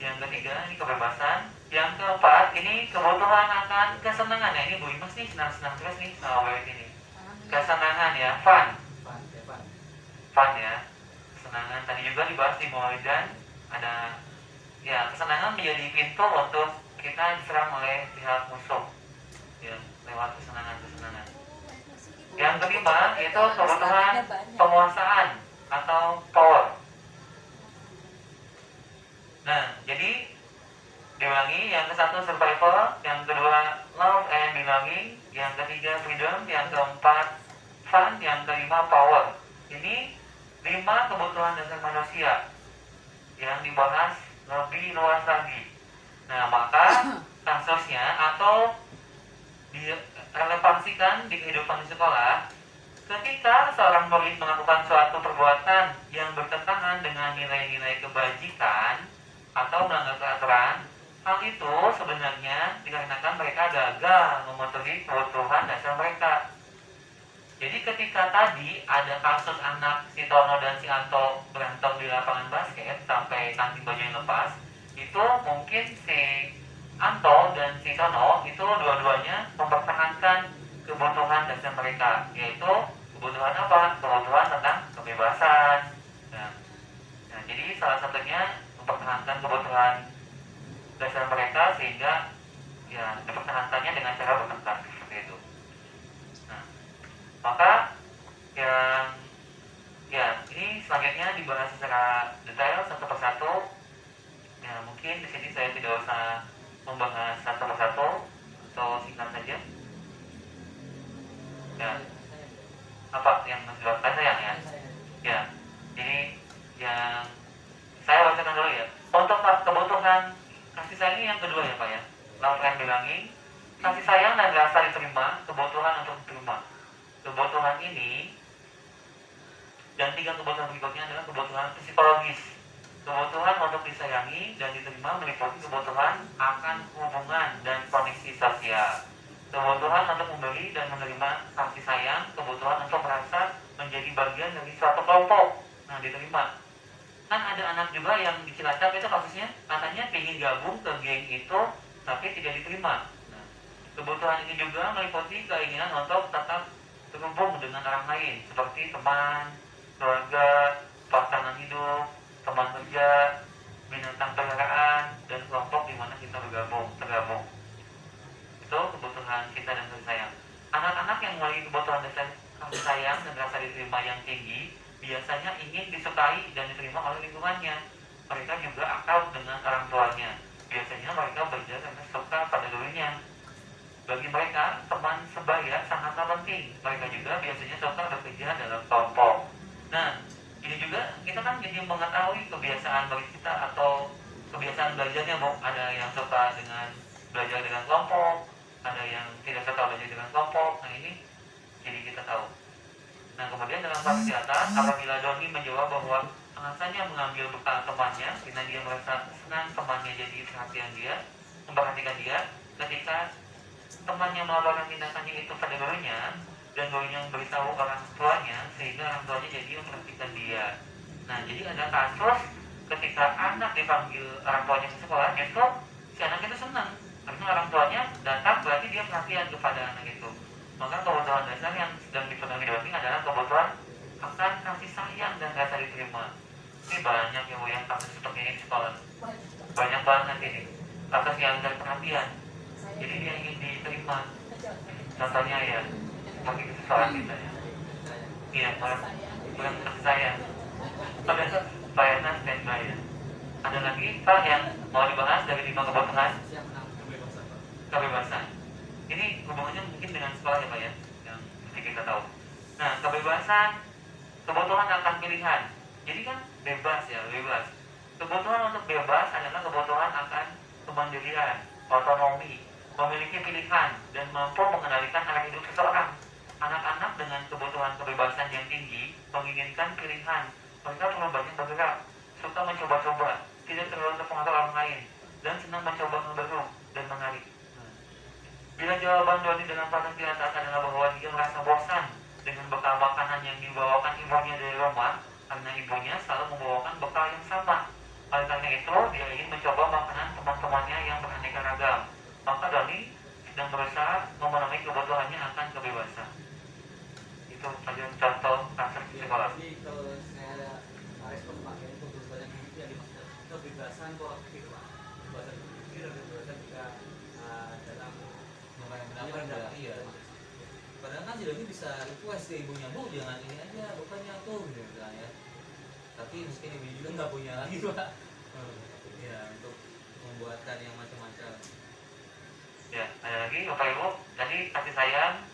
Yang ketiga ini kebebasan. Yang keempat ini kebutuhan akan kesenangan ya. Ini Bu Imas nih senang-senang terus nih sama WWT ini. Kesenangan ya, fun ya, kesenangan. Tadi juga dibahas di Mawidan, ada ya kesenangan menjadi pintu untuk kita diserang oleh pihak musuh ya, lewat kesenangan. Yang kelima yaitu kebutuhan penguasaan atau power. Nah, jadi diulangi, yang ke-1 survival, yang kedua love and belonging, yang ketiga freedom, yang keempat fun, yang kelima power. Ini 5 kebutuhan dasar manusia yang dibahas lebih luas lagi. Nah, maka kasusnya atau direlevansikan di kehidupan di sekolah, ketika seorang murid melakukan suatu perbuatan yang bertentangan dengan nilai-nilai kebajikan atau melanggar peraturan, hal itu sebenarnya dikarenakan mereka gagal memenuhi kebutuhan dasar mereka. Jadi ketika tadi ada kasus anak si Tono dan si Anto berantem di lapangan basket sampai kancing baju yang lepas, itu mungkin si Anto dan si Tono itu dua-duanya mempertahankan kebutuhan dasar mereka, yaitu kebutuhan apa? Kebutuhan tentang kebebasan. Nah, jadi salah satunya mempertahankan kebutuhan dasar mereka sehingga ya dipertahankannya dengan cara bertengkar seperti itu. Nah, maka ini selanjutnya dibahas secara detail satu persatu. Ya, mungkin di sini saya tidak usah membahas satu persatu atau singkat saja. Ya, apa yang menyebabkan sayang ya? Ya, jadi yang saya bacakan dulu ya. Untuk kebutuhan kasih sayang ini yang kedua ya Pak ya. Love and belonging, kasih sayang dan rasa diterima, kebutuhan untuk diterima. Kebutuhan ini dan 3 kebutuhan berikutnya adalah kebutuhan psikologis. Kebutuhan untuk disayangi dan diterima meliputi kebutuhan akan hubungan dan koneksi sosial. Kebutuhan untuk memberi dan menerima kasih sayang, kebutuhan untuk merasa menjadi bagian dari suatu kelompok. Nah, diterima. Kan ada anak juga yang di Cilacap itu kasusnya katanya ingin gabung ke geng itu tapi tidak diterima. Nah, kebutuhan ini juga meliputi keinginan untuk tetap terhubung dengan orang lain seperti teman, keluarga, pasangan hidup, teman kerja, binatang peliharaan, dan kelompok di mana kita tergabung. Itu kebutuhan kita dan kasih sayang. Anak-anak yang memiliki kebutuhan dasar kasih sayang dan rasa diterima yang tinggi biasanya ingin disukai dan diterima oleh lingkungannya. Mereka juga akrab dengan orang tuanya. Biasanya mereka belajar karena suka pada dirinya. Bagi mereka, teman sebaya sangatlah penting. Mereka juga biasanya suka bekerja dalam kelompok. Nah, ini juga kita kan jadi mengetahui kebiasaan bagi kita atau kebiasaan belajarnya, Bu. Ada yang suka dengan belajar dengan kelompok, ada yang tidak suka belajar dengan kelompok. Nah, ini jadi kita tahu. Nah, kemudian dalam kasus di atas, apabila Doni menjawab bahwa alasannya mengambil bekal temannya karena dia merasa senang temannya jadi perhatian dia, memperhatikan dia, ketika temannya melaporkan tindakannya itu pada gurunya dan gurunya memberitahu orang tuanya sehingga orang tuanya jadi memperhatikan dia. Nah, jadi ada kasus ketika anak dipanggil orang tuanya ke sekolah, justru si anak itu senang karena orang tuanya datang, berarti dia perhatian kepada anak itu. Maka kebutuhan dasar yang sedang dipenuhi Doni adalah kebutuhan akan kasih sayang dan rasa diterima. Ini banyak ya Bu yang kasus seperti ini di sekolah. Banyak banget ini kasus yang dari perhatian. Jadi dia ingin diterima. Contohnya ya seperti sekolah kita ya. Iya, kurang kasih sayang. Ada bayarnya standby ya. Ada lagi Pak yang mau dibahas dari 5 kebutuhan kebebasan. Ini hubungannya mungkin dengan sekolah ya Pak ya, yang mesti kita tahu. Nah, kebebasan, kebutuhan akan pilihan. Jadi kan bebas ya, bebas. Kebutuhan untuk bebas adalah kebutuhan akan kemandirian, otonomi, memiliki pilihan, dan mampu mengendalikan arah hidup seseorang. Anak-anak dengan kebutuhan kebebasan yang tinggi menginginkan pilihan. Mereka perlu banyak bergerak, suka mencoba-coba, tidak terlalu terpengaruh orang lain, dan senang mencoba hal baru dan menarik. Bila jawaban Doni dalam pasal di atas adalah bahwa dia merasa bosan dengan bekal makanan yang dibawakan ibunya dari rumah, karena ibunya selalu membawakan bekal yang sama. Oleh karena itu, dia ingin mencoba makanan teman-temannya yang beraneka ragam. Maka Doni sedang berusaha memenuhi kebutuhannya akan kebebasan. Itu saja contoh kasus di sekolah. Jadi kalau saya respon pakai itu banyak itu yang dimaksud kebebasan kolektif, Pak. Kebebasan berpikir dan kebebasan juga dalam pendapat. Iya. Padahal kan Doni bisa request ke ibunya, Bu jangan ini aja, bukannya tuh gitu misalnya. Tapi mungkin ibu juga nggak punya lagi, Pak. Ya, untuk membuatkan yang macam-macam. Ya, ada lagi Bapak Ibu. Tadi kasih sayang,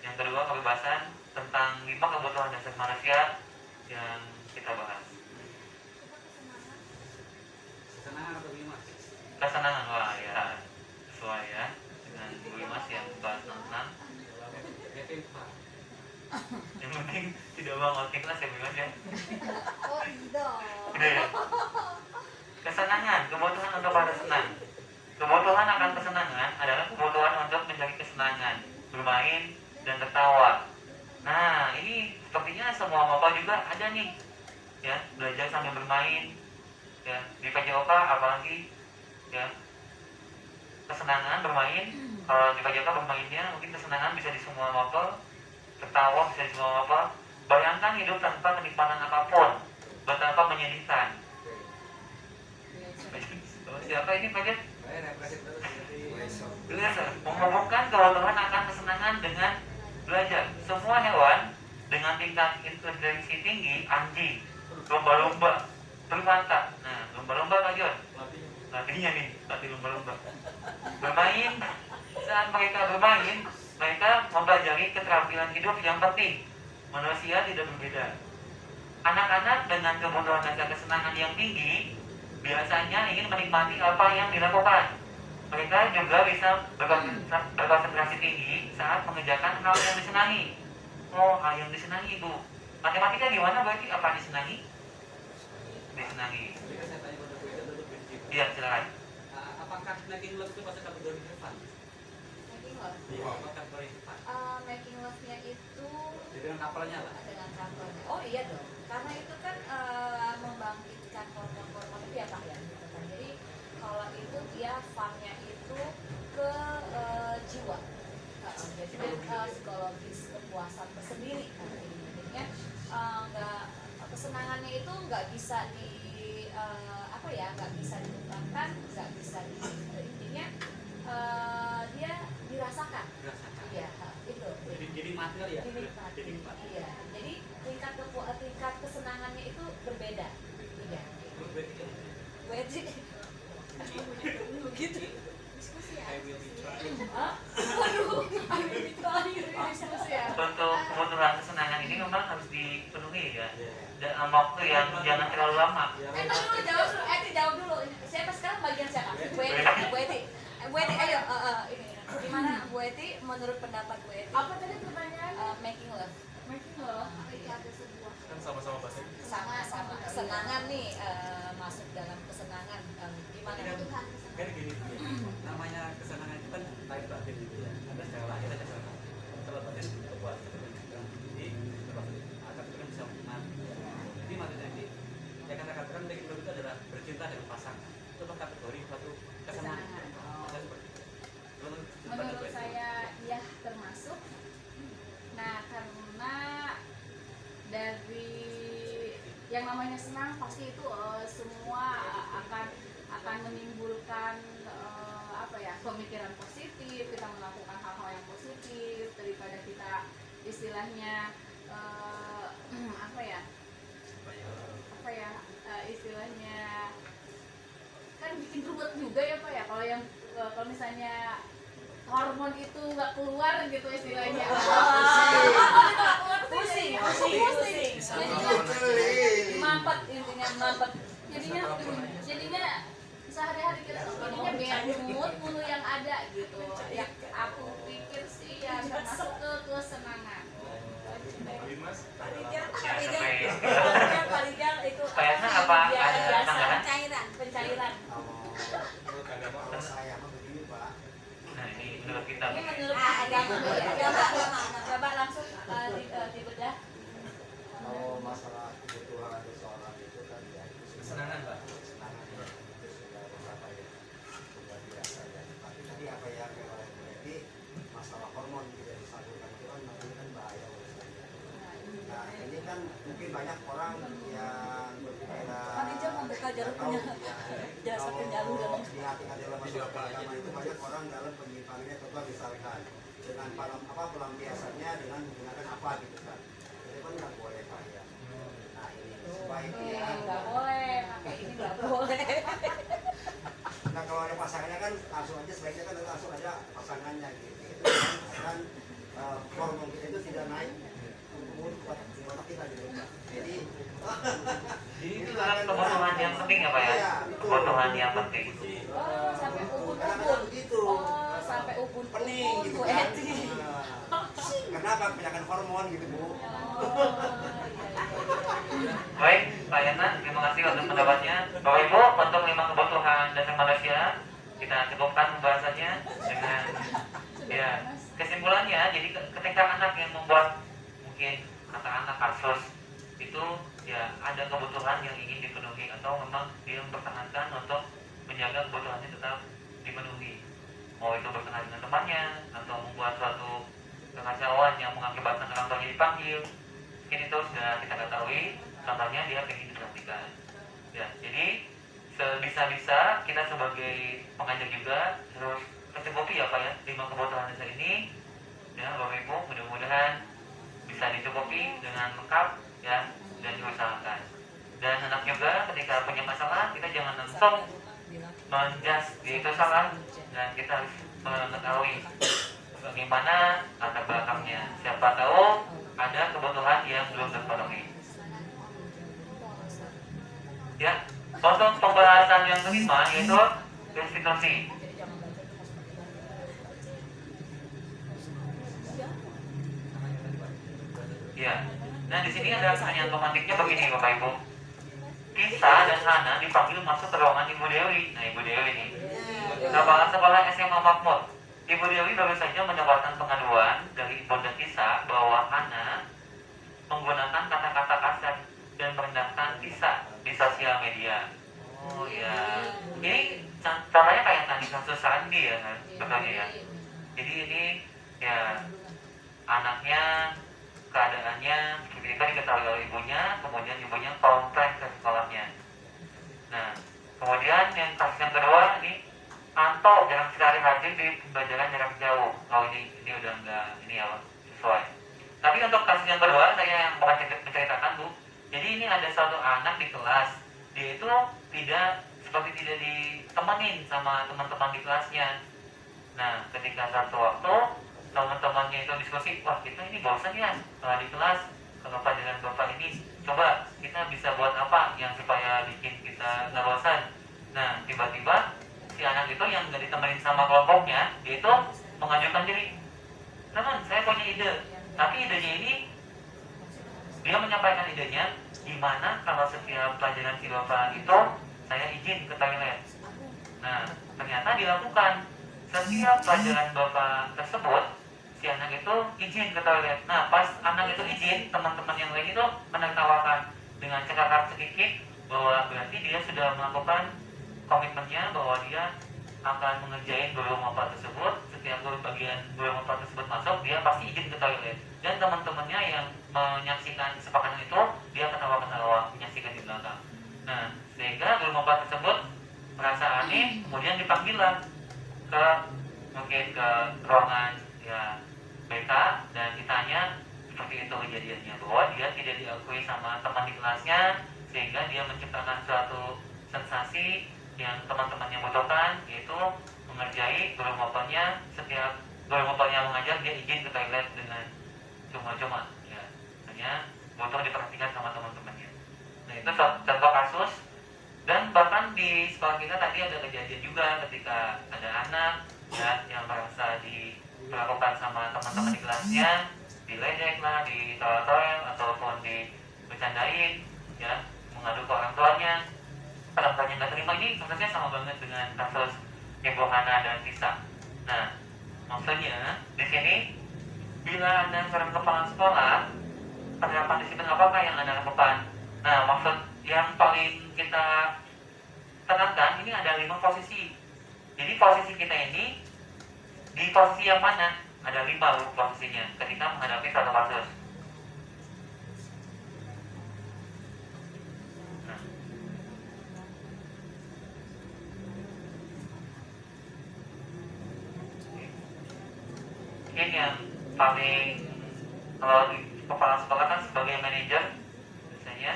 yang kedua kebebasan, tentang 5 kebutuhan dasar manusia yang kita bahas. kesenangan atau gimana? Kesenangan, wah ya, sesuai ya dengan Bu Imas yang bahas tentang. Yatim, Pak. Yang penting tidak bangun kelas ya Bu Imas ya. Oh dong. Udah ya. Kesenangan, kebutuhan untuk pada senang. Kebutuhan akan kesenangan adalah kebutuhan untuk mencari kesenangan, bermain dan tertawa. Nah, ini sepertinya semua bapak juga ada nih, ya, belajar sambil bermain, ya, di PJOK apalagi, ya, kesenangan bermain. Kalau di PJOK bermainnya mungkin kesenangan bisa di semua mapel, tertawa bisa di semua mapel. Bayangkan hidup tanpa kenikmatan apapun, betapa menyedihkan. Siapa ini Pak Jet? Saya represif terus jadi Belajar, menghubungkan kebutuhan akan kesenangan dengan belajar. Semua hewan dengan tingkat intelijensi tinggi, anjing, lumba-lumba, primata. Nah, lumba-lumba Pak Jon, latihnya nih, latih lumba-lumba. Bermain, saat mereka bermain, mereka mempelajari keterampilan hidup yang penting. Manusia tidak berbeda. Anak-anak dengan kebutuhan dasar kesenangan yang tinggi biasanya ingin menikmati apa yang dilakukan. Mereka juga bisa berkonsentrasi tinggi saat mengerjakan hal yang disenangi. Oh, hal yang disenangi Bu. Matematika gimana berarti? Apa disenangi? Disenangi. Jadi saya tanya pada Bu Ida dulu prinsip. Iya, silakan. Apakah making love itu masuk kategori Evan? Making love. Iya. Apakah kategori Evan? Making love-nya itu Jadi dengan kapalnya lah. dengan kantornya. Oh iya dong, karena itu kan membangkitkan hormon-hormon itu ya Pak ya. Gitu kan. Jadi kalau itu dia fun-nya itu ke jiwa. Jadi psikologis kepuasan tersendiri. Jadinya nggak kesenangannya itu nggak bisa nggak bisa diungkapkan, nggak bisa intinya dia dirasakan. Dirasakan. Iya, itu. Jadi material ya. Dinikmati. Jadi nikmati. Iya. Jadi tingkat kesenangannya itu berbeda. Iya. Berarti kan Berarti begitu. Diskusi ya. I will be trying. Waduh, diskusi ya. Untuk kebutuhan kesenangan ini memang harus dipenuhi ya. Iya. Dalam waktu yang jangan terlalu lama. Jawab dulu. Siapa sekarang bagian siapa? Bu Eti, ayo. Ini. Gimana Bu Eti menurut pendapat Bu Eti? Apa tadi pertanyaan? Making love. Making love. Ada sebuah. Kan sama-sama bahasa Inggris. Sama kesenangan nih masuk dalam kesenangan gimana itu? Kan gini, namanya kesenangan itu kan lahir batin gitu ya. Ada secara lahir ada secara batin. Secara batin kepuasan yang tinggi, akan itu kan bisa menikmati. Jadi maksudnya ini, ya kata-kata making love itu adalah bercinta dengan pasangan. Itu kategori suatu kesenangan. Saya seperti itu. Menurut saya ya termasuk. Nah, karena dari yang namanya senang pasti itu semua akan menimbulkan pemikiran positif, kita melakukan hal-hal yang positif daripada kita istilahnya istilahnya kan bikin ruwet juga ya Pak ya kalau misalnya hormon itu nggak keluar gitu istilahnya. Pusing. Mampet intinya mampet. Jadinya sehari-hari kita tuh jadinya bad mulu yang ada gitu. Yang aku pikir sih ya masuk ke kesenangan. Parigal itu Kayaknya apa ada tanggapan? pencairan. Kalau agama kalau saya mah begini Pak. Nah, ini menurut kita. Ini agak coba langsung dibedah. Kalau masalah kebutuhan seseorang itu kan ya itu Kesenangan, Pak. kesenangan ya, itu sudah apa ya, sudah biasa ya. Tapi tadi apa ya oleh Freddy, masalah hormon tidak disalurkan itu kan namanya kan bahaya urusannya. Nah ini kan mungkin banyak orang yang berpikiran Khadijah membuka jalurnya. Jasa penyaluran. di hati-hati dalam masalah agama itu banyak orang dalam penyimpangannya coba misalkan dengan pelampiasannya dengan menggunakan apa gitu kan. Jadi kan nggak boleh Pak ya. Nah ini sebaiknya Nggak boleh, pakai ini nggak boleh. nah kalau ada pasangannya kan langsung aja sebaiknya kan langsung aja pasangannya gitu. Itu kan hormon kita itu tidak naik kuat otak kita gitu Pak. Jadi Itu kan kebutuhan yang penting ya Pak ya? Iya, betul. Kebutuhan yang penting. Oh, sampai kadang-kadang ubun-ubun. begitu. Oh, sampai ubun-ubun. Pening gitu Bu kan. Eti. Nah, kenapa kebanyakan hormon gitu Bu? Oh, iya. Baik, Pak Yana, terima kasih untuk pendapatnya. Bapak Ibu, untuk 5 kebutuhan dasar manusia, kita cukupkan pembahasannya dengan ya kesimpulannya. Jadi ketika anak yang membuat mungkin kata-kata kasus itu ya ada kebutuhan yang ingin dipenuhi atau memang dia mempertahankan untuk menjaga kebutuhannya tetap dipenuhi. Mau itu berkenaan dengan temannya atau membuat suatu kekacauan yang mengakibatkan orang tuanya dipanggil, mungkin itu sudah kita ketahui. Contohnya dia ingin diperhatikan. Ya, jadi sebisa-bisa kita sebagai pengajar juga harus mencukupi ya Pak ya 5 kebutuhan dasar ini. Ya Bapak Ibu, mudah-mudahan bisa dicukupi dengan lengkap ya dan diusahakan. Dan anak juga ketika punya masalah kita jangan langsung menjas dia itu salah, dan kita harus mengetahui bagaimana latar belakangnya. Siapa tahu ada kebutuhan yang belum terpenuhi. Ya, untuk pembahasan yang kelima yaitu restitusi. Ya, nah di sini ada pertanyaan romantiknya begini Bapak Ibu. Kisah dan Hana dipanggil masuk ke ruangan Ibu Dewi. Nah Ibu Dewi ini, kepala sekolah SMA Makmur. Ibu Dewi baru saja menyampaikan pengaduan dari Ibunda Kisah bahwa Hana menggunakan kata-kata kasar dan merendahkan Kisah di sosial media. Oh ya, ini caranya kayak tadi kasus Sandi ya kan, betulnya ya. Jadi ini ya anaknya keadaannya seperti itu diketahui oleh ibunya, kemudian ibunya komplain ke sekolahnya. Nah, kemudian yang kasus yang kedua ini Anto jarang sekali hadir di pembelajaran jarak jauh. Oh ini udah enggak ini ya sesuai. Tapi untuk kasus yang kedua saya yang mau menceritakan Bu. Jadi ini ada satu anak di kelas, dia itu tidak ditemenin sama teman-teman di kelasnya. Nah, ketika satu waktu teman-temannya itu diskusi, wah kita ini bosan ya kalau di kelas, kalau pelajaran Bapak ini, coba kita bisa buat apa yang supaya bikin kita nggak bosan. Nah, tiba-tiba si anak itu yang nggak ditemenin sama kelompoknya, dia itu mengajukan diri, teman saya punya ide, tapi idenya ini dia menyampaikan idenya, gimana kalau setiap pelajaran si Bapak itu saya izin ke toilet. Nah, ternyata dilakukan. Setiap pelajaran Bapak tersebut, si anak itu izin ke toilet. Nah, pas anak itu izin, teman-teman yang lain itu menertawakan dengan cekakak sedikit bahwa berarti dia sudah melakukan komitmennya bahwa dia akan mengerjain guru Bapak tersebut. Setiap bagian guru Bapak tersebut masuk, dia pasti izin ke toilet. Dan teman-temannya yang menyaksikan kesepakatan itu, dia ketawa-ketawa menyaksikan di belakang. Nah, sehingga guru Bapak tersebut merasa aneh, kemudian dipanggillah mungkin ke ruangan ya BK dan ditanya seperti itu kejadiannya, bahwa dia tidak diakui sama teman di kelasnya, sehingga dia menciptakan suatu sensasi yang teman-temannya butuhkan, yaitu mengerjai guru Bapaknya. Setiap guru Bapaknya mengajar, dia izin ke toilet dengan cuma-cuma ya, hanya butuh diperhatikan sama teman-temannya. Nah itu contoh kasus. Dan bahkan di sekolah kita tadi ada kejadian juga ketika ada anak ya, yang merasa dilakukan sama teman-teman di kelasnya, diledek lah, ditolak-tolak ataupun dibercandain ya, mengadu ke orang tuanya. Orang tuanya nggak terima. Ini kasusnya sama banget dengan kasus Ibu Hana dan Tisa. Nah, Maksudnya di sini bila Anda seorang kepala sekolah, penerapan disiplin apakah yang Anda lakukan? Nah, maksud yang paling kita tekankan ini ada 5 posisi. Jadi posisi kita ini di posisi yang mana? Ada 5 posisinya ketika menghadapi suatu kasus. Nah. Mungkin yang paling, kalau di kepala sekolah kan sebagai manajer biasanya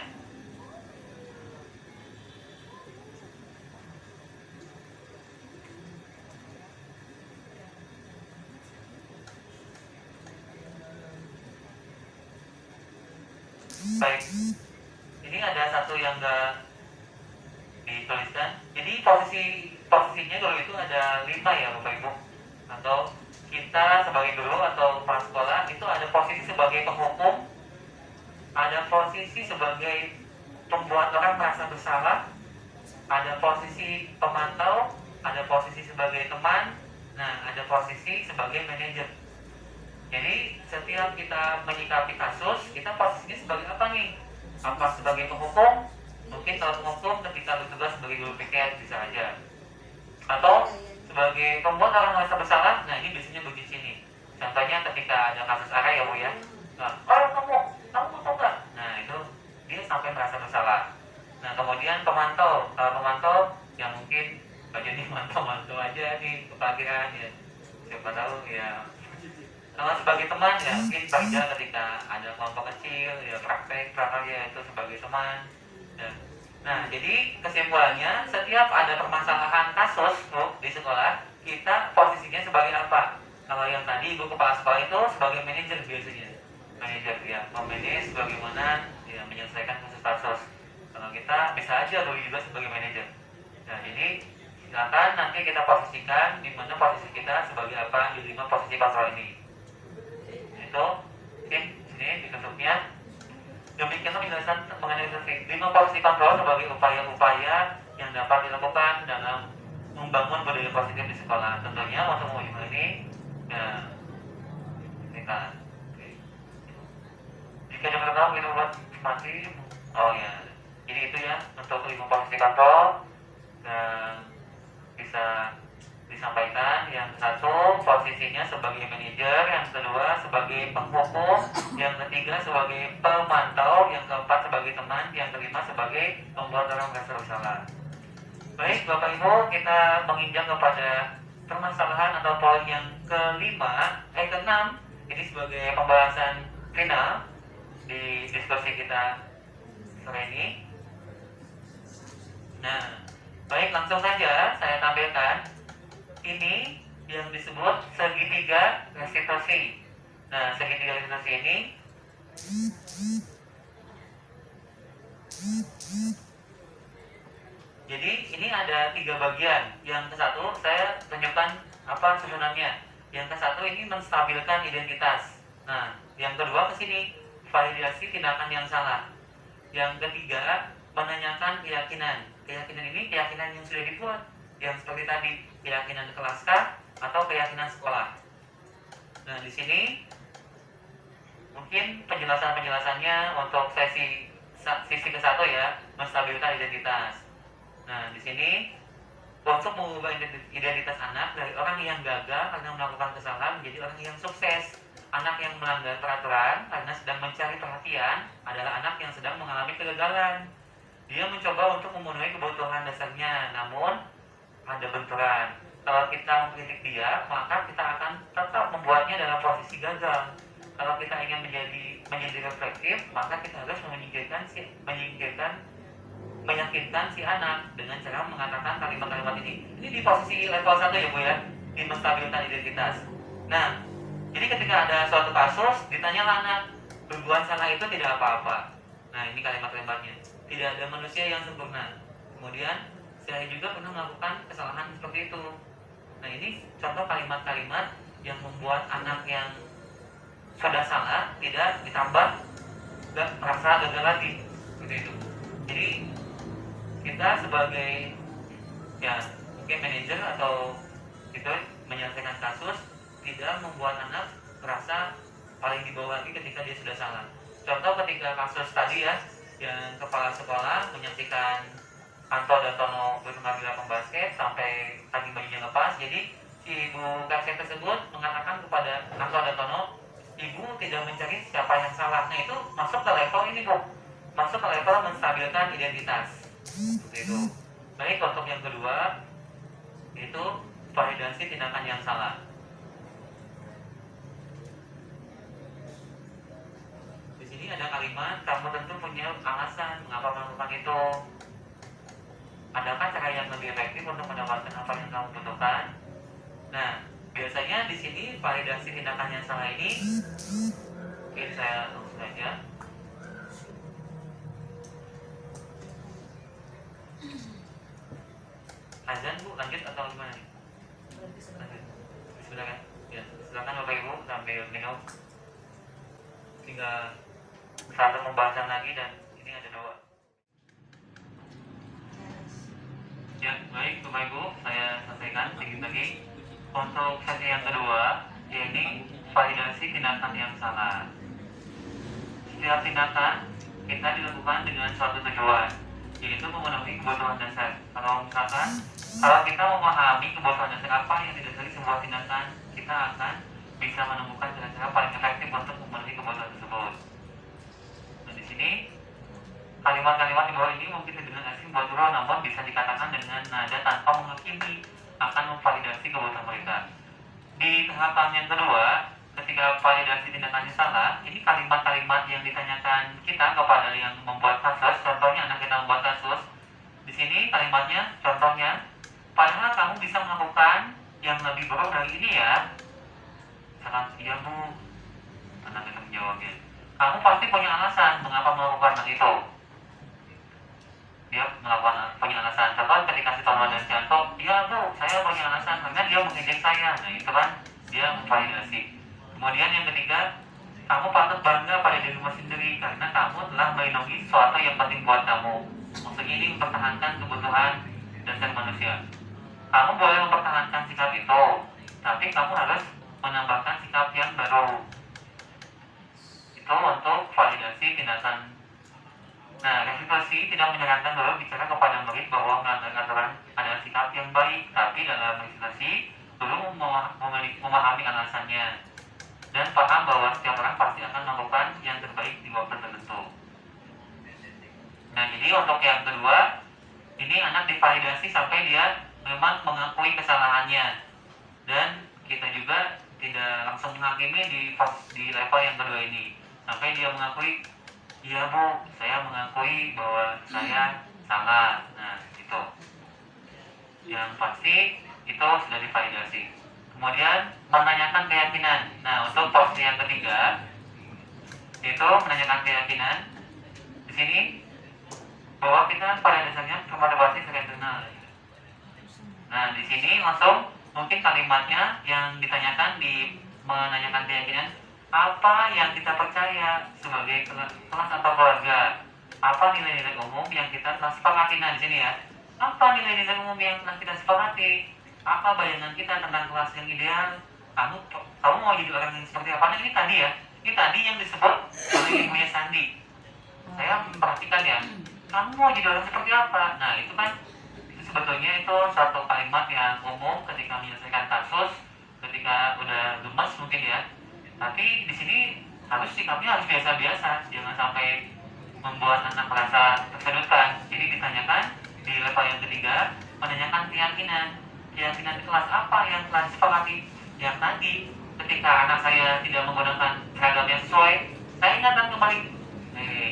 baik. Ini ada satu yang enggak dituliskan. Jadi posisinya dulu itu ada 5 ya Bapak Ibu. Atau kita sebagai guru atau kepala sekolah itu ada posisi sebagai penghukum, ada posisi sebagai pembuat orang merasa bersalah, ada posisi pemantau, ada posisi sebagai teman, nah ada posisi sebagai manajer. Jadi setiap kita menyikapi kasus, kita posisinya sebagai apa nih? Apa sebagai penghukum? Mungkin kalau penghukum ketika bertugas sebagai guru piket bisa aja. Atau sebagai pembuat orang merasa bersalah, nah ini biasanya di sini. Contohnya ketika ada kasus ARA ya Bu ya. Nah, kamu tahu nggak? Nah itu dia sampai merasa bersalah. Nah kemudian pemantau, pemantau yang mungkin bagian ini mantau aja nih kepagiran ya. Siapa tahu ya. Kalau sebagai teman ya mungkin kerja ketika ada kelompok kecil ya praktek prakarya itu sebagai teman. Ya. Nah jadi kesimpulannya setiap ada permasalahan kasus di sekolah kita posisinya sebagai apa? Kalau yang tadi Ibu kepala sekolah itu sebagai manajer biasanya, manajer ya memanage bagaimana ya menyelesaikan kasus-kasus. Kalau kita bisa aja dulu juga sebagai manajer. Nah jadi silakan nanti kita posisikan di mana posisi kita sebagai apa di 5 posisi kontrol ini. Itu mungkin sini ditutupnya. Demikianlah penjelasan mengenai 5 posisi kontrol sebagai upaya-upaya yang dapat dilakukan dalam membangun budaya positif di sekolah. Tentunya untuk mewujudkan ini ya kita jika ada tahu kita buat mati. Oh ya, jadi itu ya untuk 5 posisi kontrol dan bisa disampaikan. Yang satu posisinya sebagai manajer, yang kedua sebagai penghukum, yang ketiga sebagai pemantau, yang keempat sebagai teman, yang kelima sebagai pembuat orang merasa bersalah. Baik Bapak Ibu, kita menginjak kepada permasalahan atau poin yang keenam. Ini sebagai pembahasan final di diskusi kita sore ini. Nah, baik langsung saja saya tampilkan. Ini yang disebut segitiga restitusi. Nah, segitiga restitusi ini jadi ini ada 3 bagian. Yang ke satu saya tunjukkan apa susunannya. Yang ke satu ini menstabilkan identitas. Nah, yang kedua ke sini validasi tindakan yang salah. Yang ketiga menanyakan keyakinan. Keyakinan ini keyakinan yang sudah dibuat, yang seperti tadi keyakinan kelas K atau keyakinan sekolah. Nah, di sini mungkin penjelasannya untuk sisi ke satu ya, menstabilkan identitas. Nah, di sini untuk mengubah identitas anak dari orang yang gagal karena melakukan kesalahan menjadi orang yang sukses. Anak yang melanggar peraturan karena sedang mencari perhatian adalah anak yang sedang mengalami kegagalan. Dia mencoba untuk memenuhi kebutuhan dasarnya, namun ada benturan. Kalau kita mengkritik dia, maka kita akan tetap membuatnya dalam posisi gagal. Kalau kita ingin menjadi reflektif, maka kita harus meyakinkan si anak dengan cara mengatakan kalimat-kalimat ini. Ini di posisi level 1 ya Bu ya, di menstabilkan identitas. Nah, jadi ketika ada suatu kasus, ditanyalah anak, berbuat salah itu tidak apa-apa. Nah, ini kalimat-kalimatnya. Tidak ada manusia yang sempurna. Kemudian, saya juga pernah melakukan kesalahan seperti itu. Nah, ini contoh kalimat-kalimat yang membuat anak yang sudah salah tidak ditambah dan merasa gagal lagi. Seperti itu. Jadi, kita sebagai ya mungkin manajer atau itu menyelesaikan kasus tidak membuat anak merasa paling di bawah lagi ketika dia sudah salah. Contoh ketika kasus tadi ya, yang kepala sekolah menyaksikan Anto dan Tono berpenampilan pembasket sampai kaki bajunya lepas. Jadi si ibu kakek tersebut mengatakan kepada Anto dan Tono, ibu tidak mencari siapa yang salah. Nah itu masuk ke level ini Bu, masuk ke level menstabilkan identitas. Seperti itu. Baik, untuk yang kedua itu validasi tindakan yang salah. Di sini ada kalimat, kamu tentu punya alasan mengapa melakukan itu. Adakah cara yang lebih efektif untuk mendapatkan apa yang kamu butuhkan? Nah, biasanya di sini validasi tindakan yang salah ini, oke saya langsung saja. Azan Bu, lanjut atau gimana nih? Lanjut. Silakan. Ya, silakan Bapak Ibu sambil minum. Tinggal satu pembahasan lagi dan ini ada 2. Ya, baik Bapak Ibu, saya sampaikan sedikit lagi. Untuk sesi yang kedua, yaitu validasi tindakan yang salah. Setiap tindakan kita dilakukan dengan suatu tujuan, yaitu memenuhi kebutuhan dasar. Kalau kita memahami kebutuhan dasar apa yang didasari sebuah tindakan, kita akan bisa menemukan cara-cara paling efektif untuk memenuhi kebutuhan tersebut. Nah, di sini kalimat-kalimat di bawah ini mungkin terdengar asing buat dulu, namun bisa dikatakan dengan nada tanpa menghakimi, akan memvalidasi kebutuhan mereka. Di tahapan yang kedua, ketika validasi tindakannya salah, ini kalimat-kalimat yang ditanyakan kita kepada yang membuat kasus. Contohnya anak kita membuat kasus. Di sini kalimatnya, contohnya, padahal kamu bisa melakukan yang lebih buruk dari ini ya. Misalkan, iya Bu, anak kita menjawabnya, kamu pasti punya alasan mengapa melakukan hal itu. Dia punya alasan. Contoh ketika si Tono dan si Anto, iya Bu, saya punya alasan karena dia mengejek saya. Nah itu kan dia memvalidasi. Kemudian yang ketiga, kamu patut bangga pada dirimu sendiri karena kamu telah melindungi sesuatu yang penting buat kamu. Maksudnya ini mempertahankan kebutuhan dasar manusia. Kamu boleh mempertahankan sikap itu, tapi kamu harus menambahkan sikap yang baru. Itu untuk validasi tindakan. Nah, resiprosity tidak menyarankan bahwa bicara kepada murid bahwa melanggar aturan adalah sikap yang baik, tapi dalam resiprosity dulu memahami alasannya dan paham bahwa setiap orang pasti akan melakukan yang terbaik di waktu tertentu. Nah, jadi untuk yang kedua, ini anak divalidasi sampai dia memang mengakui kesalahannya, dan kita juga tidak langsung menghakimi di level yang kedua ini sampai dia mengakui, iya Bu, saya mengakui bahwa saya salah. Nah, itu yang pasti itu sudah divalidasi. Kemudian menanyakan keyakinan. Nah, untuk porsi yang ketiga itu menanyakan keyakinan. Di sini bahwa kita pada dasarnya cuma berbasis rasional. Nah, di sini langsung mungkin kalimatnya yang ditanyakan di menanyakan keyakinan, apa yang kita percaya sebagai kelas atau keluarga, apa nilai-nilai umum yang kita telah sepakati. Nah, di sini ya, apa nilai-nilai umum yang telah kita sepakati, apa bayangan kita tentang kelas yang ideal, kamu mau jadi orang yang seperti apa. Nah, ini tadi ya, ini tadi yang disebut oleh ibunya Sandi. Saya memperhatikan ya, kamu mau jadi orang seperti apa. Nah, itu kan sebetulnya itu suatu kalimat yang umum ketika menyelesaikan kasus, ketika udah gemes mungkin ya. Tapi di sini sikapnya harus biasa-biasa, jangan sampai membuat anak merasa tersudutkan. Jadi ditanyakan di level yang ketiga, menanyakan keyakinan di kelas apa yang telah disepakati. Yang tadi ketika anak saya tidak menggunakan seragam yang sesuai, saya ingatkan kembali,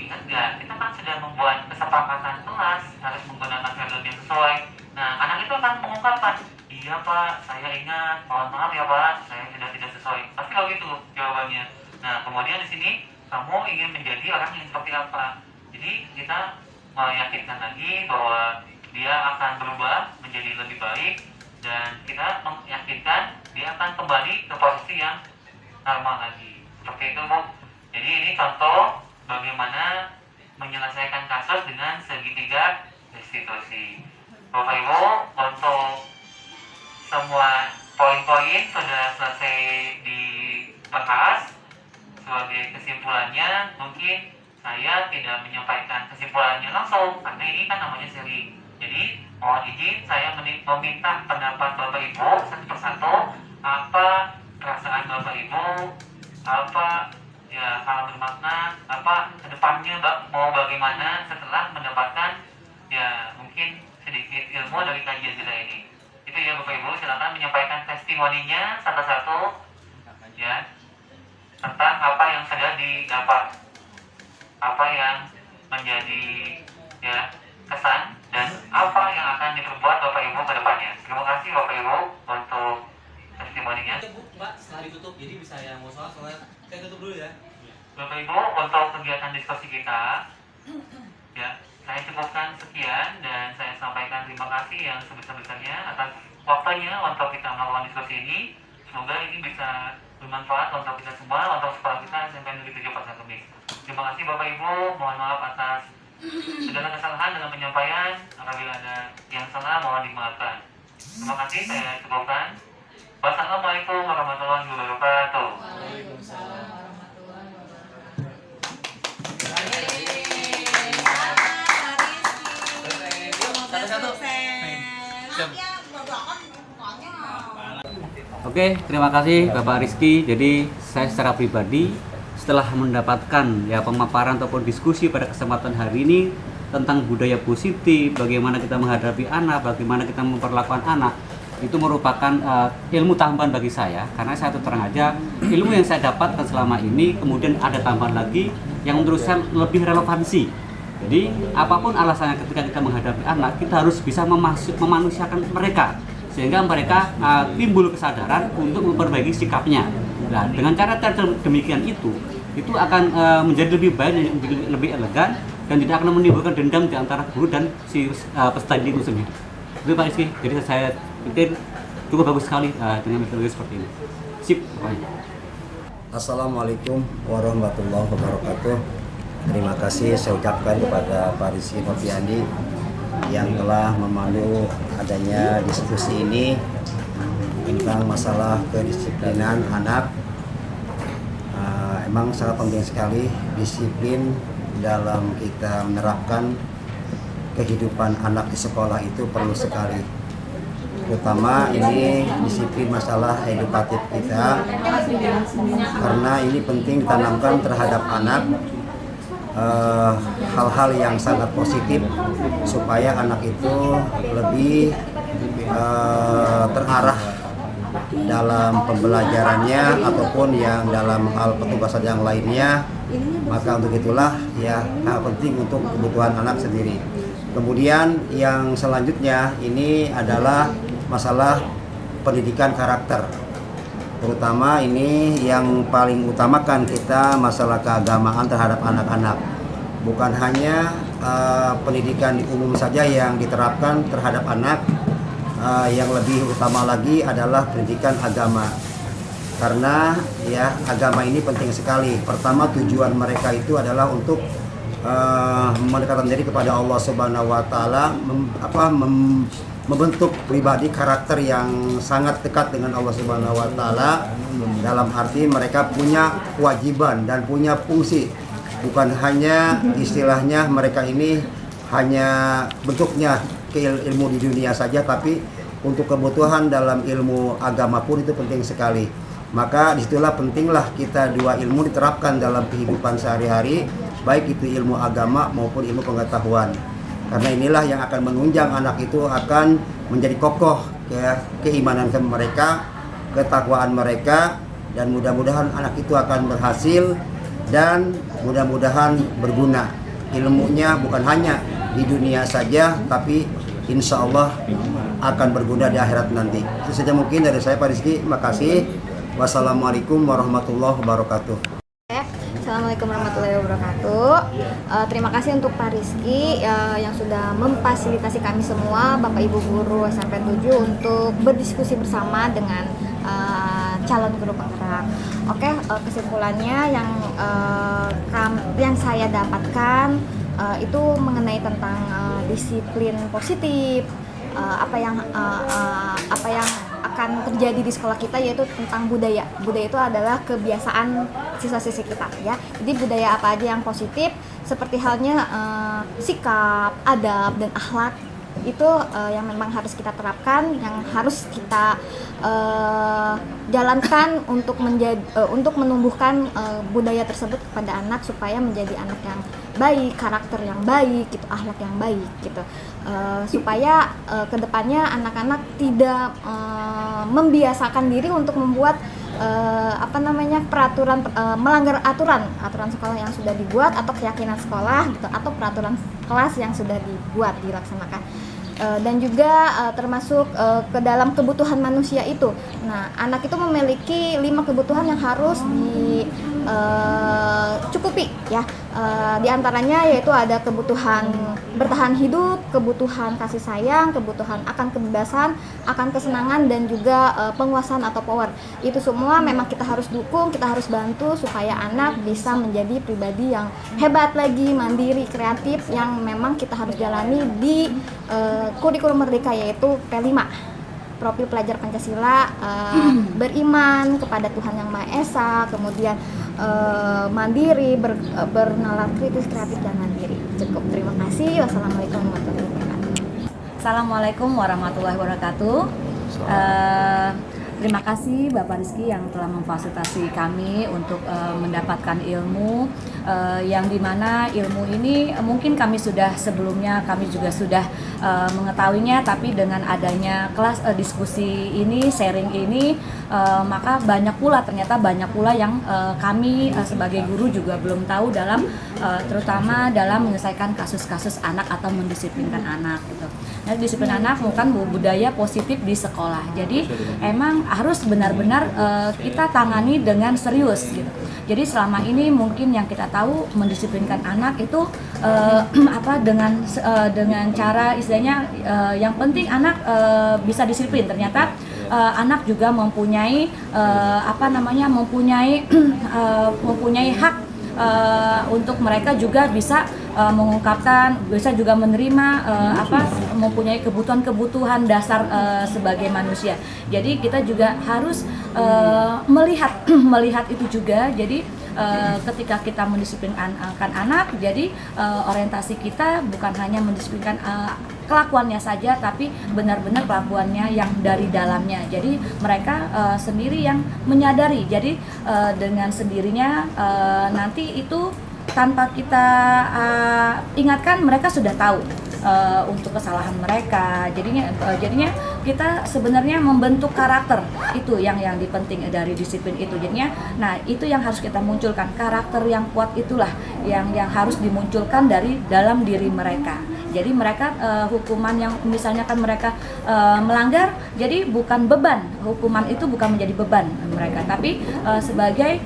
ingat gak, kita kan sudah membuat kesepakatan kelas harus menggunakan seragam yang sesuai. Nah, anak itu akan mengungkapkan, iya Pak, saya ingat, mohon maaf ya Pak, saya tidak sesuai. Pasti kalau gitu jawabannya. Nah, kemudian di sini kamu ingin menjadi orang yang seperti apa. Jadi kita meyakinkan lagi bahwa dia akan berubah menjadi lebih baik, dan kita meyakinkan dia akan kembali ke posisi yang normal lagi. Seperti itu Bu. Jadi ini contoh bagaimana menyelesaikan kasus dengan segitiga restitusi. Bapak Ibu, untuk semua poin-poin sudah selesai dibahas. Sebagai kesimpulannya, mungkin saya tidak menyampaikan kesimpulannya langsung karena ini kan namanya sharing. Jadi mohon izin saya meminta pendapat Bapak Ibu satu persatu, apa perasaan Bapak Ibu, apa ya hal bermakna, apa kedepannya mau bagaimana setelah mendapatkan ya mungkin sedikit ilmu dari kajian kita ini. Itu ya Bapak Ibu, silakan menyampaikan testimoninya satu-satu ya tentang apa yang sudah didapat, apa yang menjadi ya kesan dan apa yang akan diperbuat Bapak Ibu ke depannya. Terima kasih Bapak Ibu untuk testimoninya. Bu, Mbak, setelah ditutup, jadi bisa yang mau soalnya saya tutup dulu ya. Bapak Ibu, untuk kegiatan diskusi kita ya saya cukupkan sekian dan saya sampaikan terima kasih yang sebesar-besarnya atas waktunya untuk kita melakukan diskusi ini. Semoga ini bisa bermanfaat untuk kita semua, untuk sekolah kita SMP Negeri 7 Pasar Kemis. Terima kasih Bapak Ibu, mohon maaf atas segala kesalahan dalam penyampaian. Apabila ada yang salah mohon dimaafkan. Terima kasih, saya cukupkan. Wassalamualaikum warahmatullahi wabarakatuh. Waalaikumsalam warahmatullahi wabarakatuh. Satu-satu. Oke, terima kasih Bapak Rizky. Jadi saya secara pribadi setelah mendapatkan ya pemaparan ataupun diskusi pada kesempatan hari ini tentang budaya positif, bagaimana kita menghadapi anak, bagaimana kita memperlakukan anak, itu merupakan ilmu tambahan bagi saya. Karena saya terang aja, ilmu yang saya dapatkan selama ini kemudian ada tambahan lagi yang menurut saya lebih relevansi. Jadi apapun alasannya ketika kita menghadapi anak, kita harus bisa memanusiakan mereka sehingga mereka timbul kesadaran untuk memperbaiki sikapnya. Nah, dengan cara demikian itu akan menjadi lebih baik dan lebih elegan dan tidak akan menimbulkan dendam di antara guru dan si peserta didik itu sendiri. Itu Pak Rizky. Jadi saya pikir cukup bagus sekali dengan metode seperti ini. Sip, pokoknya. Assalamualaikum warahmatullahi wabarakatuh. Terima kasih saya ucapkan kepada Pak Rizky Noviandi yang telah memandu adanya diskusi ini tentang masalah kedisiplinan anak. Emang sangat penting sekali disiplin dalam kita menerapkan kehidupan anak di sekolah itu perlu sekali. Terutama ini disiplin masalah edukatif kita karena ini penting ditanamkan terhadap anak hal-hal yang sangat positif supaya anak itu lebih terarah dalam pembelajarannya ataupun yang dalam hal petugasan yang lainnya. Maka untuk itulah ya hal penting untuk kebutuhan anak sendiri. Kemudian yang selanjutnya ini adalah masalah pendidikan karakter. Terutama ini yang paling utamakan kita masalah keagamaan terhadap anak-anak. Bukan hanya pendidikan umum saja yang diterapkan terhadap anak, yang lebih utama lagi adalah pendidikan agama. Karena ya agama ini penting sekali. Pertama tujuan mereka itu adalah untuk mendekatkan diri kepada Allah Subhanahu wa taala, membentuk pribadi karakter yang sangat dekat dengan Allah Subhanahu wa taala. Dalam arti mereka punya kewajiban dan punya fungsi. Bukan hanya istilahnya mereka ini hanya bentuknya ilmu di dunia saja, tapi untuk kebutuhan dalam ilmu agama pun itu penting sekali. Maka disitulah pentinglah kita dua ilmu diterapkan dalam kehidupan sehari-hari, baik itu ilmu agama maupun ilmu pengetahuan. Karena inilah yang akan menunjang anak itu akan menjadi kokoh keimanan mereka, ketakwaan mereka, dan mudah-mudahan anak itu akan berhasil dan mudah-mudahan berguna. Ilmunya bukan hanya di dunia saja, tapi insya Allah akan berguna di akhirat nanti. Itu saja mungkin dari saya Pak Rizky. Terima kasih. Wassalamualaikum warahmatullahi wabarakatuh. Assalamualaikum warahmatullahi wabarakatuh. Terima kasih untuk Pak Rizky yang sudah memfasilitasi kami semua Bapak Ibu guru SMP 7 untuk berdiskusi bersama dengan calon guru penggerak. Oke, kesimpulannya yang saya dapatkan itu mengenai tentang disiplin positif, apa yang akan terjadi di sekolah kita, yaitu tentang budaya. Budaya itu adalah kebiasaan siswa-siswi kita ya. Jadi budaya apa aja yang positif, seperti halnya sikap, adab, dan akhlak itu yang memang harus kita terapkan, yang harus kita jalankan untuk menumbuhkan budaya tersebut kepada anak supaya menjadi anak yang baik, karakter yang baik, gitu, akhlak yang baik, gitu. Supaya kedepannya anak-anak tidak membiasakan diri untuk membuat peraturan melanggar aturan sekolah yang sudah dibuat, atau keyakinan sekolah gitu, atau peraturan kelas yang sudah dibuat dilaksanakan. Dan juga termasuk ke dalam kebutuhan manusia itu. Nah, anak itu memiliki 5 kebutuhan yang harus dicukupi ya. Di antaranya yaitu ada kebutuhan bertahan hidup, kebutuhan kasih sayang, kebutuhan akan kebebasan, akan kesenangan, dan juga penguasaan atau power. Itu semua memang kita harus dukung, kita harus bantu supaya anak bisa menjadi pribadi yang hebat lagi, mandiri, kreatif, yang memang kita harus jalani di kurikulum Merdeka, yaitu P5, profil pelajar Pancasila, beriman kepada Tuhan Yang Maha Esa, kemudian mandiri, bernalar kritis, kreatif, dan mandiri. Cukup, terima kasih. Wassalamualaikum warahmatullahi wabarakatuh. Assalamualaikum warahmatullahi wabarakatuh. Terima kasih Bapak Rizky yang telah memfasilitasi kami untuk mendapatkan ilmu, yang dimana ilmu ini mungkin kami sudah sebelumnya, kami juga sudah mengetahuinya, tapi dengan adanya kelas diskusi ini, sharing ini, maka ternyata banyak pula yang kami sebagai guru juga belum tahu dalam terutama dalam menyelesaikan kasus-kasus anak atau mendisiplinkan anak gitu. Nah, disiplin anak bukan budaya positif di sekolah. Jadi emang harus benar-benar kita tangani dengan serius gitu. Jadi selama ini mungkin yang kita tahu mendisiplinkan anak itu dengan cara istilahnya yang penting anak bisa disiplin. Ternyata anak juga mempunyai mempunyai hak untuk mereka juga bisa mengungkapkan, bisa juga menerima mempunyai kebutuhan dasar sebagai manusia. Jadi kita juga harus melihat itu juga. Jadi ketika kita mendisiplinkan anak, jadi orientasi kita bukan hanya mendisiplinkan kelakuannya saja, tapi benar-benar kelakuannya yang dari dalamnya. Jadi mereka sendiri yang menyadari. Jadi dengan sendirinya nanti itu tanpa kita ingatkan, mereka sudah tahu untuk kesalahan mereka. Jadinya kita sebenarnya membentuk karakter, itu yang dipenting dari disiplin itu. Jadinya nah itu yang harus kita munculkan, karakter yang kuat itulah yang harus dimunculkan dari dalam diri mereka. Jadi mereka hukuman yang misalnya kan mereka melanggar, jadi bukan beban, hukuman itu bukan menjadi beban mereka, tapi sebagai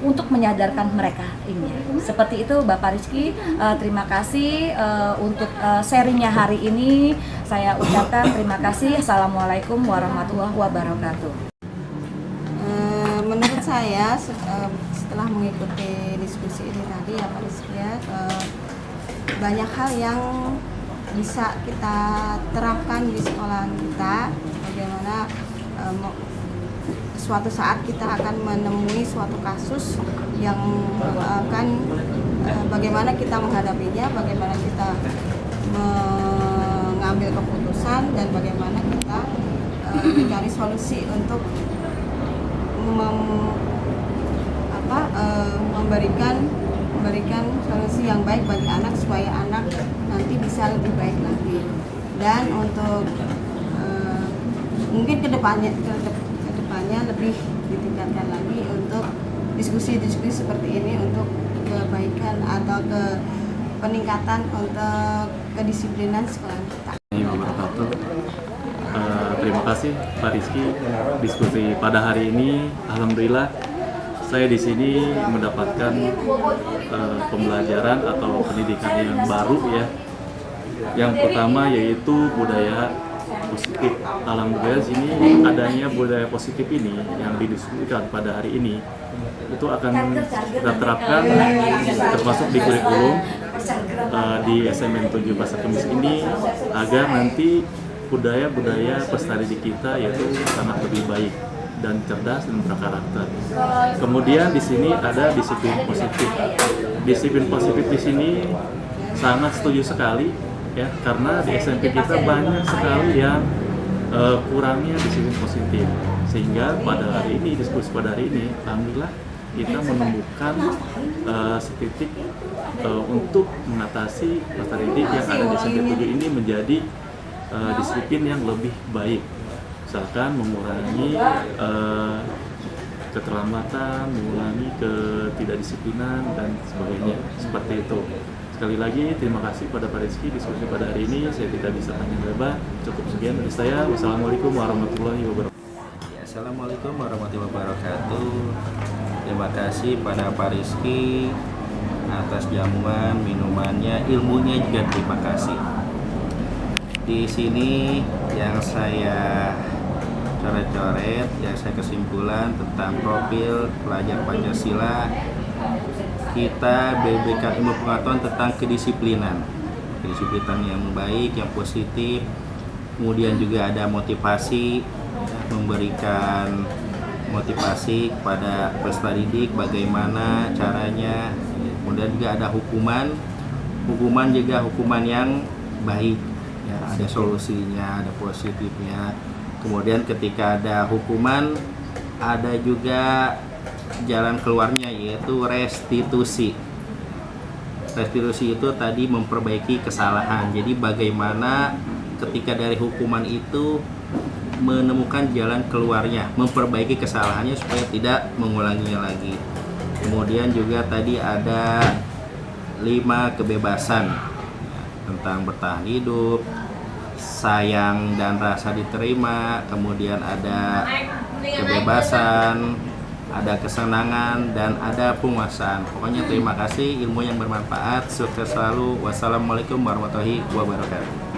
untuk menyadarkan mereka ini. Seperti itu Bapak Rizky, terima kasih untuk sharingnya hari ini. Saya ucapkan terima kasih. Assalamualaikum warahmatullahi wabarakatuh. Menurut saya setelah mengikuti diskusi ini tadi ya Pak Rizky ya, banyak hal yang bisa kita terapkan di sekolah kita. Bagaimana suatu saat kita akan menemui suatu kasus yang akan bagaimana kita menghadapinya, bagaimana kita mengambil keputusan, dan bagaimana kita mencari solusi untuk memberikan solusi yang baik bagi anak supaya anak nanti bisa lebih baik lagi. Dan untuk mungkin kedepannya lebih ditingkatkan lagi untuk diskusi-diskusi seperti ini untuk kebaikan atau peningkatan untuk kedisiplinan sekolah kita. Terima kasih Pak Rizky, diskusi pada hari ini alhamdulillah saya di sini mendapatkan pembelajaran atau pendidikan yang baru ya. Yang pertama yaitu budaya positif. Alhamdulillah sini adanya budaya positif ini yang didiskusikan pada hari ini itu akan kita terapkan termasuk di kurikulum di SMN 7 Pasar Kemis ini, agar nanti budaya peserta didik kita yaitu sangat lebih baik dan cerdas dan berkarakter. Kemudian di sini ada disiplin positif. Disiplin positif di sini sangat setuju sekali ya, karena di SMP kita banyak sekali yang kurangnya disiplin positif. Sehingga pada hari ini, diskusi pada hari ini, alhamdulillah kita menemukan setitik untuk mengatasi peserta didik yang ada di SMP 7 ini menjadi disiplin yang lebih baik. Misalkan mengurangi keterlambatan, mengurangi ketidakdisiplinan dan sebagainya, seperti itu. Sekali lagi terima kasih pada Pak Rizky diskusi pada hari ini. Saya tidak bisa panjang lebar, cukup sekian dari saya. Wassalamualaikum warahmatullahi wabarakatuh. Assalamualaikum warahmatullahi wabarakatuh. Terima kasih pada Pak Rizky atas jamuan, minumannya, ilmunya juga terima kasih. Di sini yang saya coret-coret, yang saya kesimpulan tentang profil pelajar Pancasila, kita BBK ilmu pengetahuan tentang kedisiplinan yang baik, yang positif. Kemudian juga ada motivasi, memberikan motivasi kepada peserta didik bagaimana caranya. Kemudian juga ada hukuman juga hukuman yang baik ya, ada solusinya, ada positifnya. Kemudian ketika ada hukuman ada juga jalan keluarnya, yaitu restitusi. Restitusi itu tadi memperbaiki kesalahan. Jadi bagaimana ketika dari hukuman itu menemukan jalan keluarnya, memperbaiki kesalahannya supaya tidak mengulanginya lagi. Kemudian juga tadi ada 5 kebebasan tentang bertahan hidup, sayang dan rasa diterima, kemudian ada kebebasan, ada kesenangan, dan ada penguasaan. Pokoknya terima kasih, ilmu yang bermanfaat, sukses selalu. Wassalamualaikum warahmatullahi wabarakatuh.